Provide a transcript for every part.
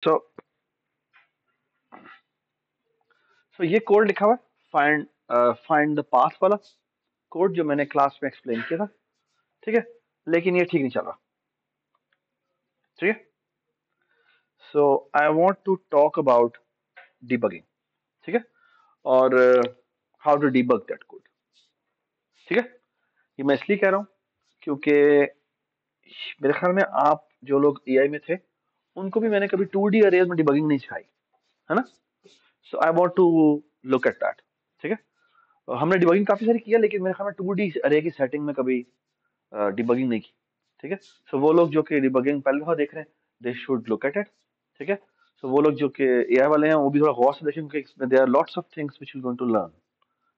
सो सो ये कोड लिखा हुआ है, फाइंड फाइंड द पाथ वाला कोड जो मैंने क्लास में एक्सप्लेन किया था। ठीक है, लेकिन ये ठीक नहीं चल रहा। ठीक है, so I want to talk about debugging. ठीक है, और how to debug that code. ठीक है, ये मैं इसलिए कह रहा हूँ क्योंकि मेरे ख्याल में आप जो लोग एआई में थे उनको भी मैंने कभी 2D अरेज में डिबगिंग नहीं सिखाई, है ना। So I want to look at that. ठीक है, हमने डिबगिंग काफी सारी किया, लेकिन मेरे ख्याल में 2D अरे की सेटिंग में कभी डिबगिंग नहीं की। ठीक है, सो वो लोग जो कि डिबगिंग पहली दफा देख रहे हैं, they should look at it. ठीक है, सो वो लोग जो कि एआई वाले हैं वो भी थोड़ा गौर से देखें, क्योंकि इसमें there are lots of things which you going to learn.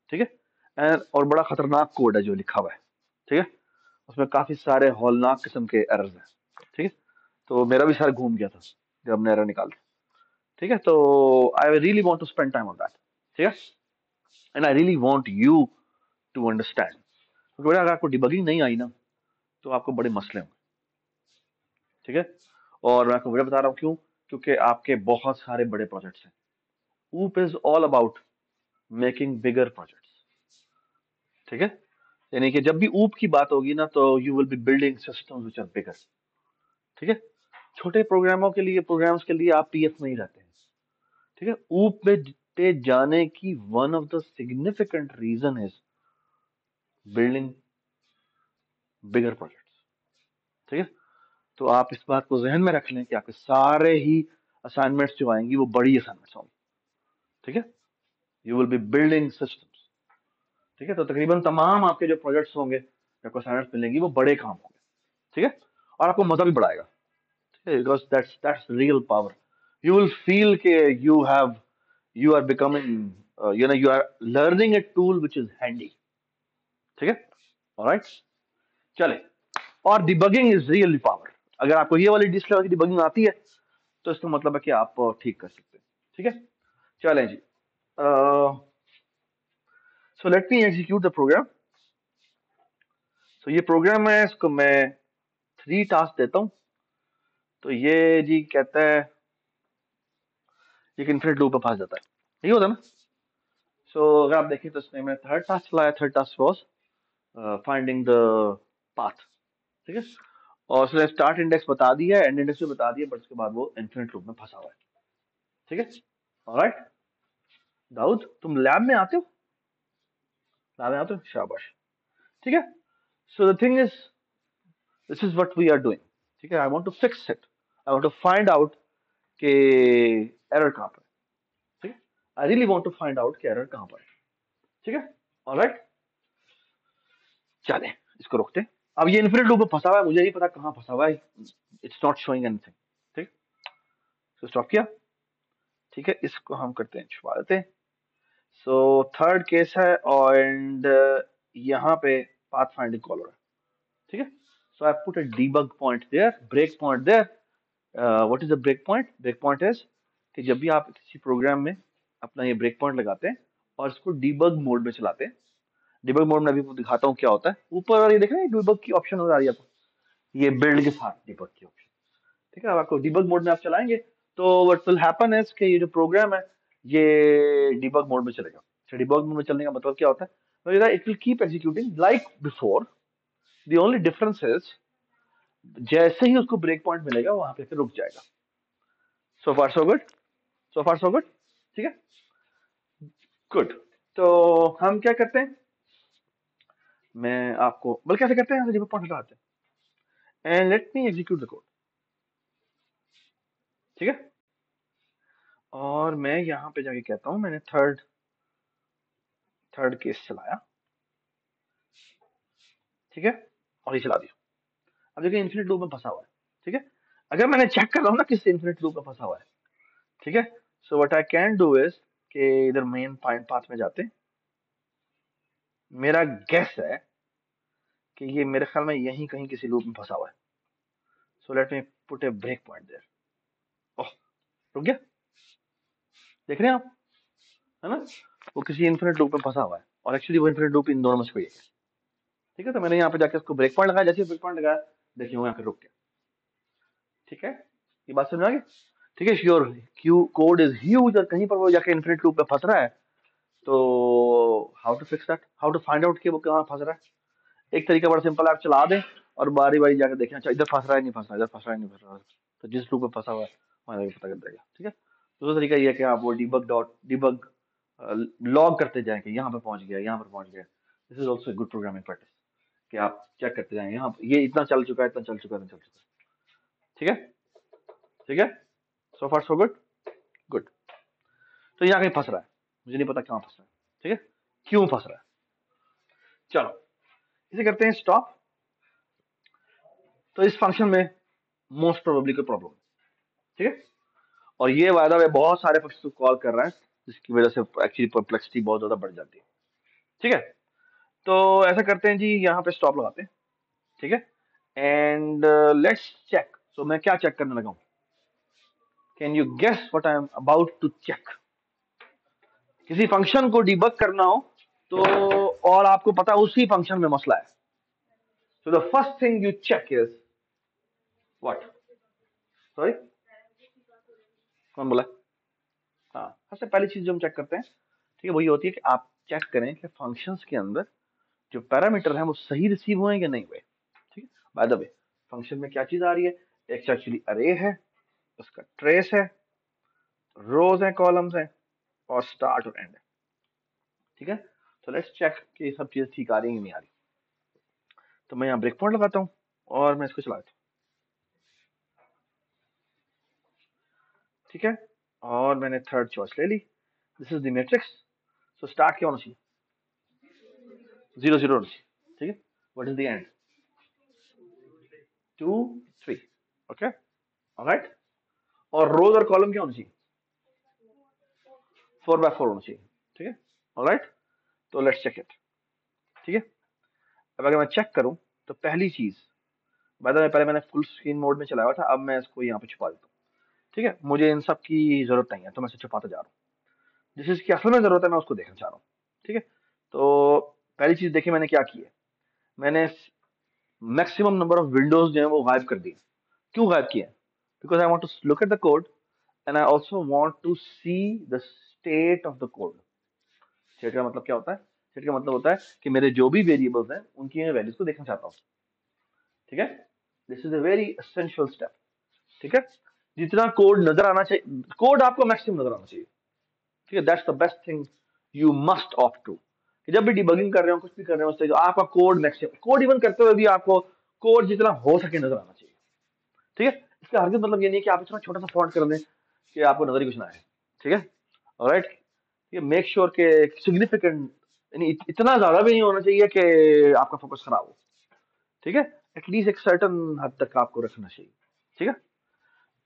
ठीक है, एंड और बड़ा खतरनाक कोड है जो लिखा हुआ है। ठीक है, उसमें काफी सारे हौलनाक किस्म के एरर्स हैं। ठीक है, तो मेरा भी सर घूम गया था जब हमने एरर निकाला। ठीक है, तो I really want to spend time on that. ठीक है, and I really want you to understand, क्योंकि बेटा अगर आपको डिबगिंग नहीं आई ना तो आपको बड़े मसले होंगे। ठीक है, और मैं आपको वजह बता रहा हूँ क्यों, क्योंकि आपके बहुत सारे बड़े प्रोजेक्ट्स हैं। ऊप is all about making bigger projects. ठीक है, यानी कि जब भी ऊप की बात होगी ना तो you will be building systems which are bigger. ठीक है, छोटे प्रोग्राम्स के लिए आप पीएफ में ही रहते हैं। ठीक है, ऊप में पे जाने की one of the significant reason is building bigger projects. ठीक है, तो आप इस बात को जहन में रख लें कि आपके सारे ही असाइनमेंट्स जो आएंगी वो बड़ी असाइनमेंट्स होंगी। ठीक है, you will be building systems. ठीक है, तो तकरीबन तमाम आपके जो प्रोजेक्ट्स होंगे, जो आपको असाइनमेंट्स मिलेंगी, वो बड़े काम होंगे। ठीक है, और आपको मजा भी बढ़ाएगा। ठीक है, because that's real power. You will feel के you are becoming you are learning a tool which is handy. ठीक है, ऑलराइट, चले। और डिबगिंग इज रियली पावर। अगर आपको ये वाली डिस लेवल की डिबगिंग आती है तो इसका मतलब है कि आप ठीक कर सकते हैं। ठीक है, चलें जी। So let me execute the program. So ये प्रोग्राम है, इसको मैं 3 टास्क देता हूँ। तो ये जी कहता है एक इन्फिनिट लूप में फंस जाता है, यही होता है ना। सो अगर आप देखें तो इसमें मैंने थर्ड टास्क चलाया, third task was finding the path. ठीक है, और उसने स्टार्ट इंडेक्स बता दिया है, एंड इंडेक्स भी बता दिया, बट उसके बाद वो इन्फिनिट लूप में फंसा हुआ है। ठीक है, ऑलराइट। दाऊद, तुम लैब में आते हो? लैब में आते हो, शाबाश। ठीक है, so the thing is, this is what we are doing. ठीक है, I want to fix it, I want to find out कि एरर कहाँ पर है। ठीक है, I really want to find out कि एरर कहाँ पर है। ठीक है, ऑलराइट, चले इसको रोकते हैं। अब ये इन्फिनिट लूप में फंसा हुआ है, मुझे नहीं पता कहाँ फंसा हुआ है, इट्स नॉट शोइंग एनीथिंग। ठीक, तो स्टॉप किया। ठीक है, इसको हम करते हैं, छुपा देते हैं। सो थर्ड केस है, एंड यहाँ पे पाथ फाइंडिंग कॉल हो रहा है। ठीक है, so I put a debug point there, break point there. What is the break point? Break point is कि जब भी आप किसी प्रोग्राम में अपना ये ब्रेक पॉइंट लगाते हैं और इसको डीबग मोड में चलाते हैं। डिबग मोड में अभी मैं दिखाता हूँ क्या होता है। ऊपर और ये देख रहे हैं डिबग की ऑप्शन नजर आ रही है आपको, ये बिल्ड के साथ डिबग की ऑप्शन। ठीक है, अब आपको डिबग मोड में आप चलाएंगे तो व्हाट विल हैपन इज कि ये जो प्रोग्राम है ये डिबग मोड में चलेगा। अच्छा, डिबग मोड में चलने का मतलब क्या होता है? It will keep executing like before, the only difference is जैसे ही उसको ब्रेक पॉइंट मिलेगा वहां पे फिर रुक जाएगा। सो फार सो गुड, सो फार सो गुड। ठीक है, गुड। तो हम क्या करते हैं, मैं आपको बल्कि कैसे करते हैं, डिबग पॉइंट लगाते हैं and let me execute the code. ठीक है, और मैं यहाँ पे जाके कहता हूँ मैंने थर्ड थर्ड केस चलाया। ठीक है, और ये चला दिया। अब देखिए इन्फिनिट लूप में फंसा हुआ है। ठीक है, अगर मैंने चेक कर रहा हूँ ना किस इन्फिनिट लूप में फंसा हुआ है। ठीक है, so what I can do is कि इधर मेन पॉइंट पाथ में जाते हैं। मेरा गेस है कि ये मेरे ख्याल में यहीं कहीं किसी लूप में फंसा हुआ है। So let me put a break point there. Oh, रुक गया, देख रहे हैं आप, है ना। वो किसी इन्फिनिट लूप में फंसा हुआ है, और एक्चुअली वो इन्फिनिट लूप इन दोनों में से कोई एक है। ठीक है, तो मैंने यहाँ पे जाके उसको ब्रेक पॉइंट लगाया, जैसे ब्रेक पॉइंट लगाया देखिए वो यहाँ पे रुक गया। ठीक है, ये बात समझ आ गई। ठीक है, your Q code is huge और कहीं पर वो जाके इन्फिनिट लूप में फंस रहा है, तो how to fix that, how to find out कि वो कहाँ फंस रहा है। एक तरीका बड़ा सिंपल है, आप चला दें और बारी बारी जाकर देखें, अच्छा इधर फंस रहा है नहीं फंस रहा, इधर फंस रहा है नहीं फंस रहा, तो जिस लूप में फंसा हुआ है वहां जाके पता कर देगा। ठीक है, दूसरा तरीका ये है कि आप वो डिबग लॉग करते जाएं कि यहाँ पर पहुंच गया, यहाँ पर पहुंच गया। This is also good programming practice कि आप चेक करते जाएं, यहाँ ये इतना चल चुका है, इतना चल चुका है, इतना चल चुका है। ठीक है, ठीक है, सो फार सो गुड, गुड। तो यहाँ कहीं फंस रहा है, मुझे नहीं पता कहाँ फंस रहा है। ठीक है, क्यों फंस रहा है, चलो इसे करते हैं स्टॉप। तो इस फंक्शन में मोस्ट प्रोबेबली कोई प्रॉब्लम है। ठीक है, और ये वायदा वे बहुत सारे फंक्शन को कॉल कर रहा है, जिसकी वजह से एक्चुअली परप्लेक्सिटी बहुत ज्यादा बढ़ जाती है। ठीक है, तो ऐसा करते हैं जी, यहाँ पे स्टॉप लगाते हैं। ठीक है, एंड लेट्स चेक। सो मैं क्या चेक करने लगा हूं, can you guess what I am about to check. किसी फंक्शन को डिबग करना हो तो, और आपको पता उसी फंक्शन में मसला है, so the first thing you check is what, sorry कौन बोला, हाँ सबसे पहली चीज जो हम चेक करते हैं, ठीक है, वही होती है कि आप चेक करें कि फंक्शंस के अंदर जो पैरामीटर हैं वो सही रिसीव हुए या नहीं हुए। ठीक है, बाय द वे फंक्शन में क्या चीज आ रही है, एक एक्चुअली अरे है, उसका ट्रेस है, रोज है, कॉलम्स है, और स्टार्ट और एंड है। ठीक है, तो लेट्स चेक कि ये सब चीजें ठीक आ रही है कि नहीं आ रही। तो मैं यहाँ ब्रेक पॉइंट लगाता हूँ और मैं इसको चलाता हूँ। ठीक है, और मैंने थर्ड चॉइस ले ली, this is the matrix. So start क्या होना चाहिए, 0 0 होना चाहिए। ठीक है, what is the end, 2 3, okay alright. और रोज और कॉलम क्या होना चाहिए, 4x4 होना चाहिए। ठीक है, ऑलराइट, तो लेट्स चेक इट। ठीक है, अब अगर मैं चेक करूं तो पहली चीज, बाय द वे पहले मैंने फुल स्क्रीन मोड में चलाया था, अब मैं इसको यहाँ पे छुपा देता हूँ। ठीक है, मुझे इन सब की जरूरत नहीं है, तो मैं इसे छुपाता जा रहा हूँ। जिस चीज की असल में जरूरत है मैं उसको देखना चाह रहा हूँ। ठीक है, तो पहली चीज देखिए मैंने क्या की है, मैंने मैक्सिमम नंबर ऑफ विंडोज जो है वो गायब कर दिए। क्यों गायब किए, because I want to look at the code and I also want to see the state of the code. State का मतलब क्या होता है, स्टेट का मतलब होता है कि मेरे जो भी वेरिएबल्स हैं उनकी मैं वैल्यूज को देखना चाहता हूँ। ठीक है, this is a very essential step. ठीक है, जितना कोड नजर आना चाहिए, कोड आपको मैक्सिमम नजर आना चाहिए। ठीक है, that's the best thing you must opt to, कि जब भी डिबगिंग कर रहे हो, कुछ भी कर रहे हो, उससे आपका कोड मैक्सिमम, कोड इवन करते हुए भी आपको कोड जितना हो सके नजर आना चाहिए। ठीक है, इसका हरगिज मतलब ये नहीं कि आप इतना छोटा सा फॉन्ट कर दें कि आपको नजर ही कुछ ना आए। ठीक है, ऑलराइट, ये मेक श्योर के सिग्निफिकेंट, यानी इतना ज्यादा भी नहीं होना चाहिए कि आपका फोकस खराब हो। ठीक है, एटलीस्ट एक सर्टन हद तक आपको रखना चाहिए। ठीक है,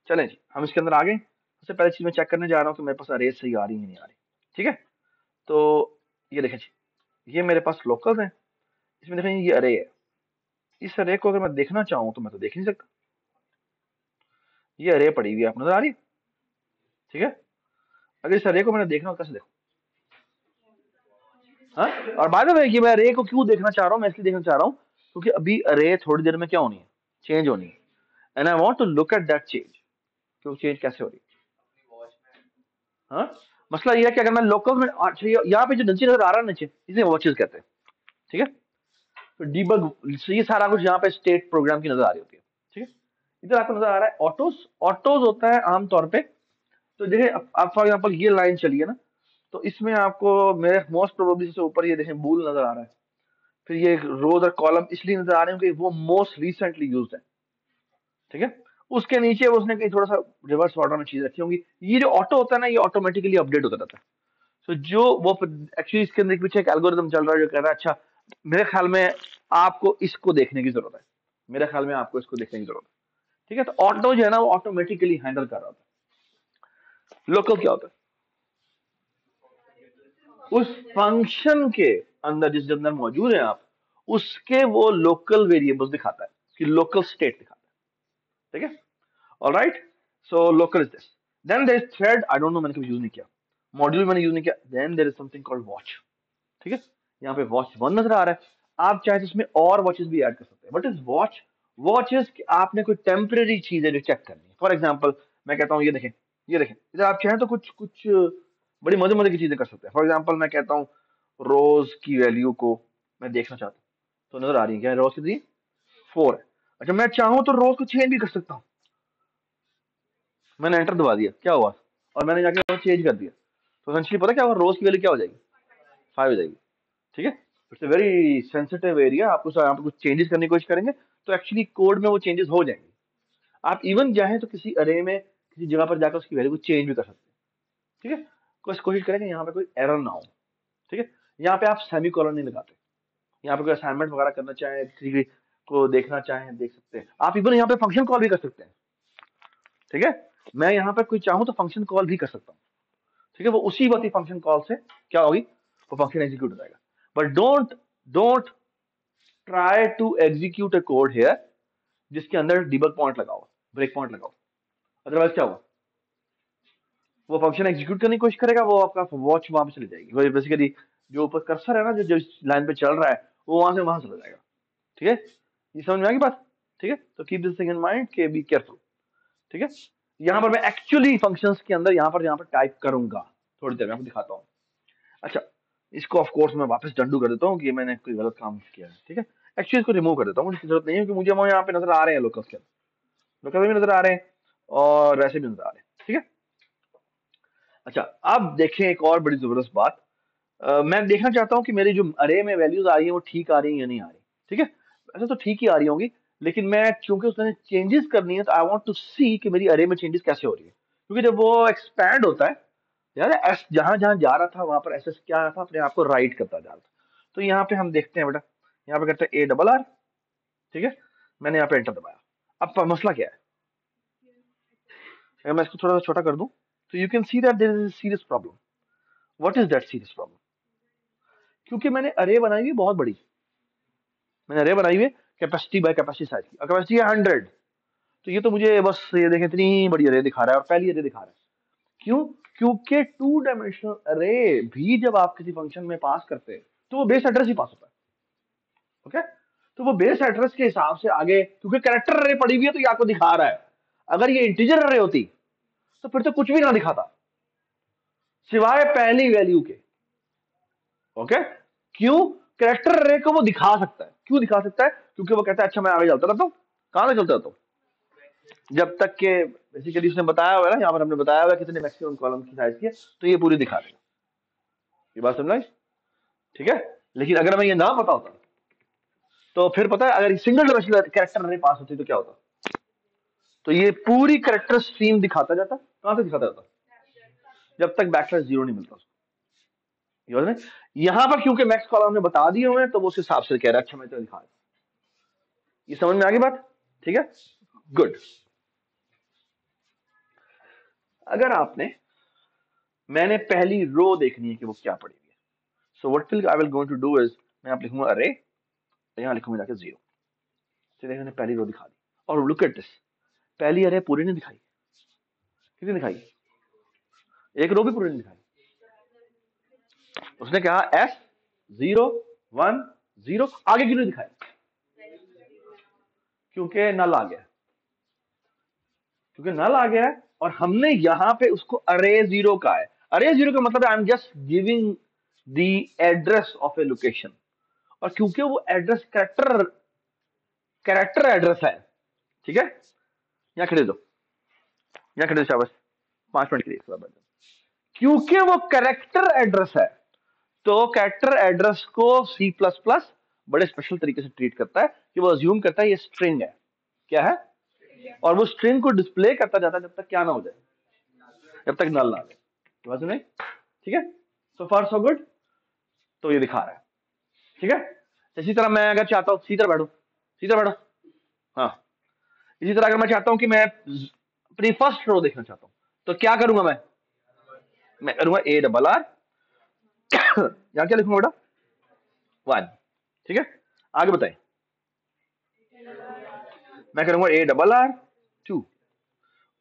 चलें जी हम इसके अंदर आ गए। सबसे पहले चीज मैं चेक करने जा रहा हूँ कि मेरे पास अरे सही आ रही है नहीं आ रही। ठीक है, तो ये देखें जी, ये मेरे पास लोकल्स हैं, इसमें देखें ये अरे है। इस अरे को अगर मैं देखना चाहूँ तो मैं तो देख नहीं सकता, ये अरे पड़ी हुई है, आपको नजर आ रही है। ठीक है, अगर इस अरे को मैंने देखना हो कैसे देखो, हाँ, और बाद में कि मैं अरे को क्यों देखना चाह रहा हूँ, मैं इसलिए देखना चाह रहा हूँ क्योंकि अभी अरे थोड़ी देर में क्या होनी है, चेंज होनी है, and I want to look at that change, क्यों चेंज कैसे हो रही है। हाँ, मसला ये है कि अगर मैं लोकल में, अच्छा यहाँ पे जो नीचे नजर आ रहा है नीचे, इसे वॉचेस कहते हैं। ठीक है, तो डीबग, ये सारा कुछ यहाँ पे स्टेट प्रोग्राम की नजर आ रही होती है। ठीक है, इधर आपको नजर आ रहा है ऑटोज, ऑटोज होता है आमतौर पे, तो देखिए आप फॉर एग्जांपल ये लाइन चली है ना, तो इसमें आपको मेरे मोस्ट प्रोबेबली से ऊपर ये देखें बूल नजर आ रहा है, फिर ये रोज और कॉलम इसलिए नजर आ रहे हैं कि वो मोस्ट रिसेंटली यूज्ड है। ठीक है, उसके नीचे उसने कहीं थोड़ा सा रिवर्स ऑर्डर में चीज रखी होंगी। ये जो ऑटो होता है ना, ये ऑटोमेटिकली अपडेट होता रहता है। तो जो वो एक्चुअली इसके अंदर पीछे एक एल्गोरिदम चल रहा है जो कह रहा है अच्छा मेरे ख्याल में आपको इसको देखने की जरूरत है, मेरे ख्याल में आपको इसको देखने की जरूरत है। ठीक है, तो ऑटो जो है ना वो ऑटोमेटिकली हैंडल कर रहा होता है। लोकल क्या होता है, उस फंक्शन के अंदर जिस अंदर मौजूद है आप, उसके वो लोकल वेरिएबल्स दिखाता है, उसकी लोकल स्टेट दिखाता है। ठीक है, alright, so local is this, then there is thread, I don't know, मैंने कभी यूज नहीं किया, मॉड्यूल मैंने यूज नहीं किया। Then there is something called watch. ठीक है, यहाँ पे वॉच 1 नजर आ रहा है, आप चाहे तो इसमें और वॉचेस भी ऐड कर सकते हैं। What is watch, watch is कि आपने कोई टेम्परेरी चीज है जो चेक करनी है। फॉर एग्जांपल मैं कहता हूँ ये देखें, ये देखें, इधर आप चाहें तो कुछ कुछ बड़ी मजे मजे की चीजें कर सकते हैं। फॉर एग्जाम्पल मैं कहता हूँ रोज की वैल्यू को मैं देखना चाहता हूँ, तो नजर आ रही है क्या रोज कितनी? 4 है। अच्छा, मैं चाहूँ तो रोज को चेंज भी कर सकता हूँ। मैंने एंटर दबा दिया, क्या हुआ? और मैंने जाके चेंज कर दिया, तो एसेंशियली पता क्या होगा, रोज की वैल्यू क्या हो जाएगी? 5 हो जाएगी। ठीक है, it's a very sensitive area. आप उस यहाँ पे कुछ चेंजेस करने की कोशिश करेंगे तो एक्चुअली कोड में वो चेंजेस हो जाएंगे। आप इवन चाहें तो किसी अरे में किसी जगह पर जाकर उसकी वैल्यू को चेंज भी कर सकते हैं। ठीक है, कोशिश करेंगे यहाँ पे कोई एरर ना हो। ठीक है, यहाँ पे आप सेमी कॉलन नहीं लगाते। यहाँ पे कोई असाइनमेंट वगैरह करना चाहें, किसी को देखना चाहें देख सकते हैं। आप इवन यहाँ पे फंक्शन कॉल भी कर सकते हैं। ठीक है, मैं यहाँ पे कोई चाहूँ तो फंक्शन कॉल भी कर सकता हूँ। ठीक है, वो उसी वक्त फंक्शन कॉल से क्या होगी, वो फंक्शन एग्जीक्यूट हो जाएगा। But don't don't try to execute a code here जिसके अंदर डिबग पॉइंट लगाओ, ब्रेक पॉइंट लगाओ। अदरवाइज क्या होगा, वो फंक्शन एग्जीक्यूट करने की कोशिश करेगा, वो आपका वॉच वहां पे चली जाएगी। वो बेसिकली जो ऊपर कर्सर है ना, जो लाइन पे चल रहा है, वो वहां से वहां चला जाएगा। ठीक है, ये समझ में आ गई बात? ठीक है, तो keep this thing in mind के बी केयरफुल। ठीक है, यहाँ पर मैं एक्चुअली फंक्शंस के अंदर यहाँ पर टाइप करूंगा, थोड़ी देर में आपको दिखाता हूँ। अच्छा, इसको ऑफ कोर्स मैं वापस डंडू कर देता हूँ कि मैंने कोई गलत काम किया है। ठीक है, एक्चुअली इसको रिमूव कर देता हूँ, मुझे जरूरत नहीं है, क्योंकि मुझे वो यहाँ पे नजर आ रहे हैं लोकल्स के अंदर, लोकल भी नजर आ रहे हैं और वैसे भी नजर आ रहे हैं। ठीक है, अच्छा अब देखें एक और बड़ी जबरदस्त बात। मैं देखना चाहता हूँ कि मेरी जो अरे में वैल्यूज आ रही है वो ठीक आ रही है या नहीं आ रही। ठीक है, वैसे तो ठीक ही आ रही होंगी, लेकिन मैं चूंकि उसमें चेंजेस करनी है तो आई वांट टू सी कि मेरी अरे में चेंजेस कैसे हो रही है। क्योंकि जब वो एक्सपैंड होता है यार, एस जहां जहां जा रहा था वहां पर एस एस क्या था, अपने आप को राइट करता जा रहा था। तो यहाँ पे हम देखते हैं बेटा, यहाँ पे करते हैं ए डबल आर। ठीक है, मैंने यहाँ पे एंटर दबाया। अब मसला क्या है, अगर मैं इसको थोड़ा सा छोटा कर दूं तो you can see that there is a serious problem. What is that serious problem? क्योंकि मैंने अरे बनाई हुई बहुत बड़ी, मैंने अरे बनाई हुई है कैपेसिटी बाय कैपेसिटी साइज की, और कैपेसिटी है 100। तो ये तो मुझे बस ये देखें इतनी बड़ी अरे दिखा रहा है और पहली अरे दिखा रहा है। क्यों? क्योंकि 2 डायमेंशनल अरे भी जब आप किसी फंक्शन में पास करते हैं तो वो बेस एड्रेस ही पास होता है। ओके, तो वो बेस एड्रेस के हिसाब से आगे, क्योंकि कैरेक्टर अरे पड़ी हुई है तो ये आपको दिखा रहा है। अगर ये इंटीजर अरे होती तो फिर तो कुछ भी ना दिखाता सिवाय पहली वैल्यू के। ओके, क्यों? कैरेक्टर अरे को वो दिखा सकता है। क्यों दिखा सकता है? क्योंकि वो कहता है अच्छा मैं आगे चलता रहता हूँ। कहां तक चलता रहता हूँ? जब तक के बेसिकली उसने बताया हुआ है ना, यहाँ पर हमने बताया हुआ है कितने मैक्सिमम कॉलम की साइज की है, तो ये पूरी दिखा देगा। ये बात समझ? ठीक है, लेकिन अगर हमें ये ना पता होता तो फिर पता है, अगर सिंगल डायमेंशनल कैरेक्टर अरे पास होती तो क्या होता? तो ये पूरी कैरेक्टर स्ट्रीम दिखाता जाता। कहां से दिखाता जाता? जब तक बैकस्लैश 0 नहीं मिलता उसको। ये बात है? यहां पर क्योंकि मैक्स कॉलम हमने बता दिए हुए हैं तो वो उस हिसाब से कह रहा है अच्छा मैं तो दिखा रहा हूं। ये समझ में आ गई बात? ठीक है, गुड। अगर आपने, मैंने पहली रो देखनी है कि वो क्या पड़ी हुई है, so what will I will going to do is, मैं आप लिखूंगा अरे, यहां लिखूंगा जाके 0। सीधे मैंने पहली रो दिखा दी। और लुक एट दिस, पहली अरे पूरी नहीं दिखाई। कितनी दिखाई? एक रो भी पूरी नहीं दिखाई। उसने कहा एस 0 1 0, आगे क्यों नहीं दिखाया? क्योंकि नल आ गया। क्योंकि नल आ गया है और हमने यहां पे उसको अरे 0 का है। अरे 0 का मतलब I am just giving the address of A location. और क्योंकि वो एड्रेस कैरेक्टर कैरेक्टर एड्रेस है, ठीक है, यहां खड़े दो, यहां खड़े दो शाबाश, 5 मिनट के लिए थोड़ा बैठ जाओ। क्योंकि वो कैरेक्टर एड्रेस है तो कैरेक्टर एड्रेस को सी प्लस प्लस बड़े स्पेशल तरीके से ट्रीट करता है कि वो अज्यूम करता है ये स्ट्रिंग है। क्या है? और वो स्ट्रिंग को डिस्प्ले करता जाता है जब तक क्या ना हो जाए, जब तक नल ना आ जाए। समझ में? ठीक है, सो फार सो गुड। तो ये दिखा रहा है। ठीक है, इसी तरह मैं अगर चाहता हूं, सीधा बैठो, सीधा बैठो। हाँ, इसी तरह अगर मैं चाहता हूं कि मैं अपनी फर्स्ट रो देखना चाहता हूं तो क्या करूंगा? मैं करूंगा ए डबल आर, यहां क्या लिखूंगा बेटा? 1। ठीक है, आगे बताएं। मैं करूंगा ए डबल आर 2,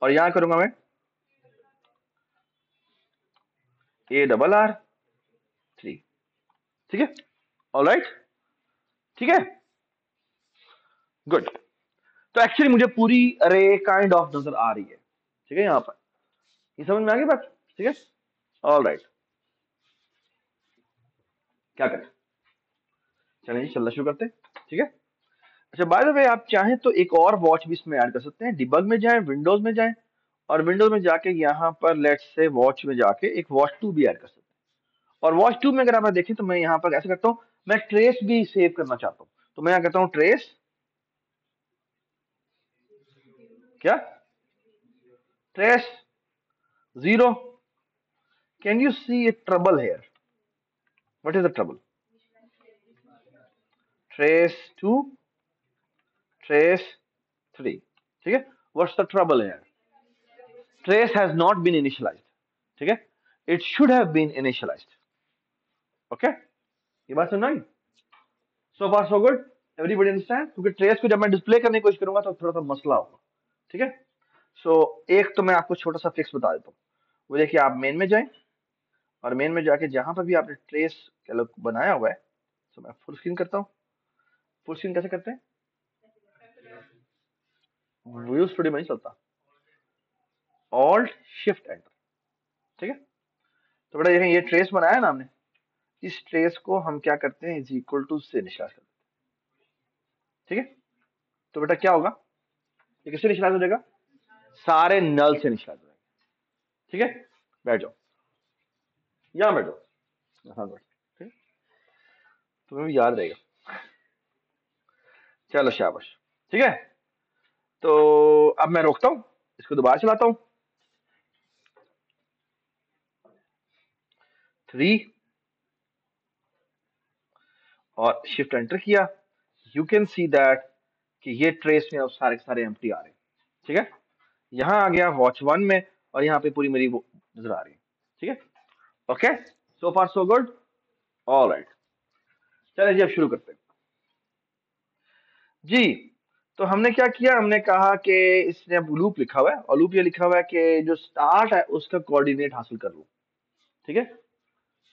और यहां करूंगा मैं ए डबल आर 3। ठीक है, ऑलराइट, ठीक है, गुड। तो एक्चुअली मुझे पूरी अरे काइंड ऑफ नजर आ रही है। ठीक है, यहां पर ये समझ में आ गई बात? ठीक है, ऑल राइट, क्या करें? चलिए जी चलना शुरू करते हैं। ठीक है, अच्छा बाय द वे आप चाहें तो एक और वॉच भी इसमें ऐड कर सकते हैं। डिबग में जाएं, विंडोज में जाएं, और विंडोज में जाके यहाँ पर लेट्स से वॉच में जाके एक वॉच 2 भी ऐड कर सकते हैं। और वॉच 2 में अगर आप देखें तो मैं यहाँ पर ऐसे करता हूँ, मैं ट्रेस भी सेव करना चाहता हूँ, तो मैं यहाँ करता हूँ ट्रेस, क्या trace 0। Can you see a trouble here? What is the trouble? Trace 2, trace 3। ठीक है, what's the trouble here? Trace has not been initialized. ठीक है, it should have been initialized. Okay, ये बात सुन आई? So far so good, everybody understand? क्योंकि trace को जब मैं डिस्प्ले करने की कोशिश करूंगा तो थोड़ा सा मसला होगा। ठीक है, सो एक तो मैं आपको छोटा सा फिक्स बता देता हूँ। वो देखिए, आप मेन में जाएं, और मेन में जाके जहां पर भी आपने ट्रेस बनाया हुआ है, तो मैं फुल स्क्रीन करता हूँ। फुल स्क्रीन कैसे करते हैं? व्यू स्टूडियो में नहीं चलता, ऑल्ट शिफ्ट एंटर। ठीक है, तो बेटा देखें, ये ट्रेस बनाया ना हमने, इस ट्रेस को हम क्या करते हैं, इज इक्वल टू से निशान करते हैं। ठीक है, तो बेटा क्या होगा, ये किससे निशान हो जाएगा? सारे नल से निशान हो जाएगा। ठीक है, बैठ जाओ, यहाँ बैठ जाओ, हाँ बैठ। ठीक है, तुम्हें भी याद रहेगा। चलो शाबाश। ठीक है, तो अब मैं रोकता हूँ, इसको दोबारा चलाता हूँ। 3 और शिफ्ट एंटर किया, यू कैन सी दैट कि ये ट्रेस में अब सारे के सारे एम्प्टी आ रहे हैं। ठीक है, यहाँ आ गया वॉच 1 में, और यहाँ पे पूरी मेरी वो नजर आ रही है। ठीक है, ओके, सो far so good, all right. चलिए जी अब शुरू करते हैं जी। तो हमने क्या किया, हमने कहा कि इसने अब लूप लिखा हुआ है, और लूप ये लिखा हुआ है कि जो स्टार्ट है उसका कोऑर्डिनेट हासिल कर लो। ठीक है,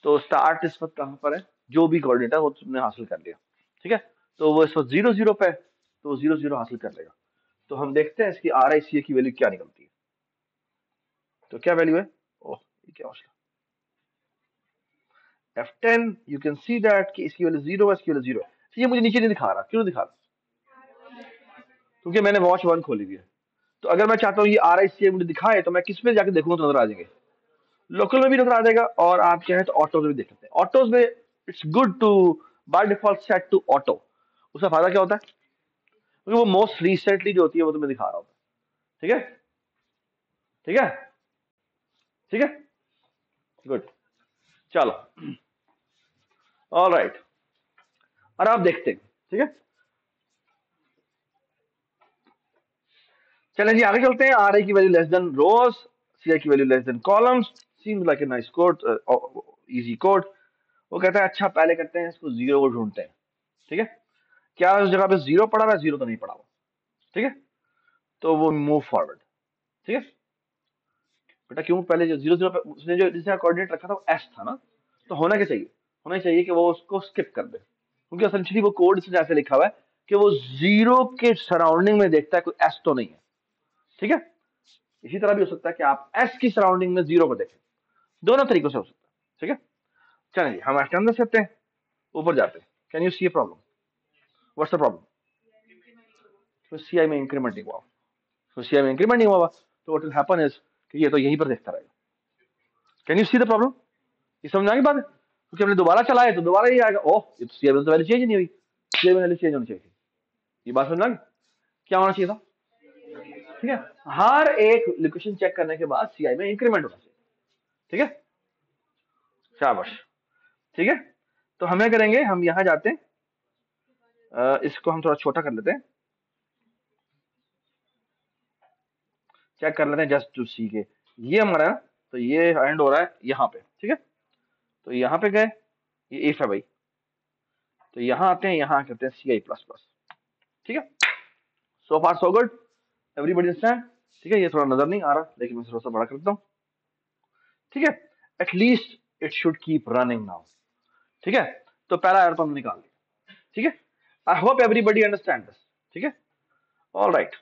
तो स्टार्ट इस वक्त कहाँ पर है, जो भी कोऑर्डिनेट है वो तुमने हासिल कर लिया। ठीक है, तो वो इस वक्त 0 0 पे है, तो 0 0 हासिल कर लेगा। तो हम देखते हैं इसकी RICA की वैल्यू क्या निकलती है। तो क्या वैल्यू है? ओह, ये क्या मसला, F10, you can see that कि इसकी वैल्यू 0 है, इसकी वैल्यू 0 है। तो ये मुझे नीचे नहीं दिखा रहा, क्यों नहीं दिखा रहा? क्योंकि मैंने वॉच 1 खोली हुई है। तो अगर मैं चाहता हूँ ये RICA मुझे दिखाए, तो मैं किस पे जाके देखूंगा तो नजर आ जाएंगे? लोकल में भी नजर आ जाएगा, और आप चाहें तो ऑटोज में भी देख सकते हैं। ऑटोज में it's good to by default set to auto. उसका फायदा क्या होता है, क्योंकि वो मोस्ट रिसेंटली जो होती है वो तुम्हें दिखा रहा होता है। ठीक है, ठीक है, ठीक है, गुड, चलो, ऑल राइट। और आप देखते हैं, ठीक है, चलें जी आगे चलते हैं। RI की value less than rows, CI की value less than columns. Seems like a nice code, easy code. वो कहता है अच्छा पहले करते हैं इसको जीरो को ढूंढते हैं। ठीक है, क्या उस जगह पे जीरो पड़ा हुआ है? जीरो तो नहीं पड़ा हुआ। ठीक है, तो वो मूव फॉरवर्ड। ठीक है बेटा, क्यों पहले जो 0 0 पे उसने जो जिसका कोऑर्डिनेट रखा था वो S था ना, तो होना क्या चाहिए, होना चाहिए कि वो उसको स्किप कर दे, क्योंकि एसेंशियली वो कोड इसने ऐसे लिखा हुआ है कि वो जीरो के सराउंडिंग में देखता है कोई S तो नहीं है। ठीक है, इसी तरह भी हो सकता है कि आप S की सराउंडिंग में जीरो को देखें, दोनों तरीकों से हो सकता है। ठीक है, चलें जी हम एक्सटेंड करते हैं, ऊपर जाते हैं। Can you see a problem? What's the problem? तो CI में इंक्रीमेंट नहीं हुआ, तो CI में इंक्रीमेंट नहीं हुआ, तो व्हाट विल हैपन इज कि ये तो यहीं पर देखता रहेगा। Can you see the problem? ये समझ आ गई बात है? क्योंकि हमने दोबारा चलाया तो दोबारा ही आएगा, ओह ये तो CI में तो वैल्यू चेंज नहीं हुई, CI में वैल्यू चेंज होनी चाहिए थी। ये बात समझ आ गई? क्या होना चाहिए था? ठीक है, हर एक लोकेशन चेक करने के बाद CI में इंक्रीमेंट होना चाहिए। ठीक है, शाबाश। ठीक है, तो हमें करेंगे, हम यहां जाते हैं, इसको हम थोड़ा छोटा कर लेते हैं, चेक कर लेते हैं जस्ट टू सी के ये हमारा है, तो ये एंड हो रहा है यहाँ पे। ठीक है, तो यहाँ पे गए, ये इफ है भाई, तो यहाँ आते हैं, यहाँ करते हैं CI++। ठीक है, सो far so good, everybody understand? ठीक है, ये थोड़ा नजर नहीं आ रहा, लेकिन मैं थोड़ा सा बड़ा कर देता हूँ। ठीक है, at least it should keep running now. ठीक है, तो पहला एरर तो हमने निकाल दिया। ठीक है, I hope everybody understand this. ठीक है, ऑल राइट।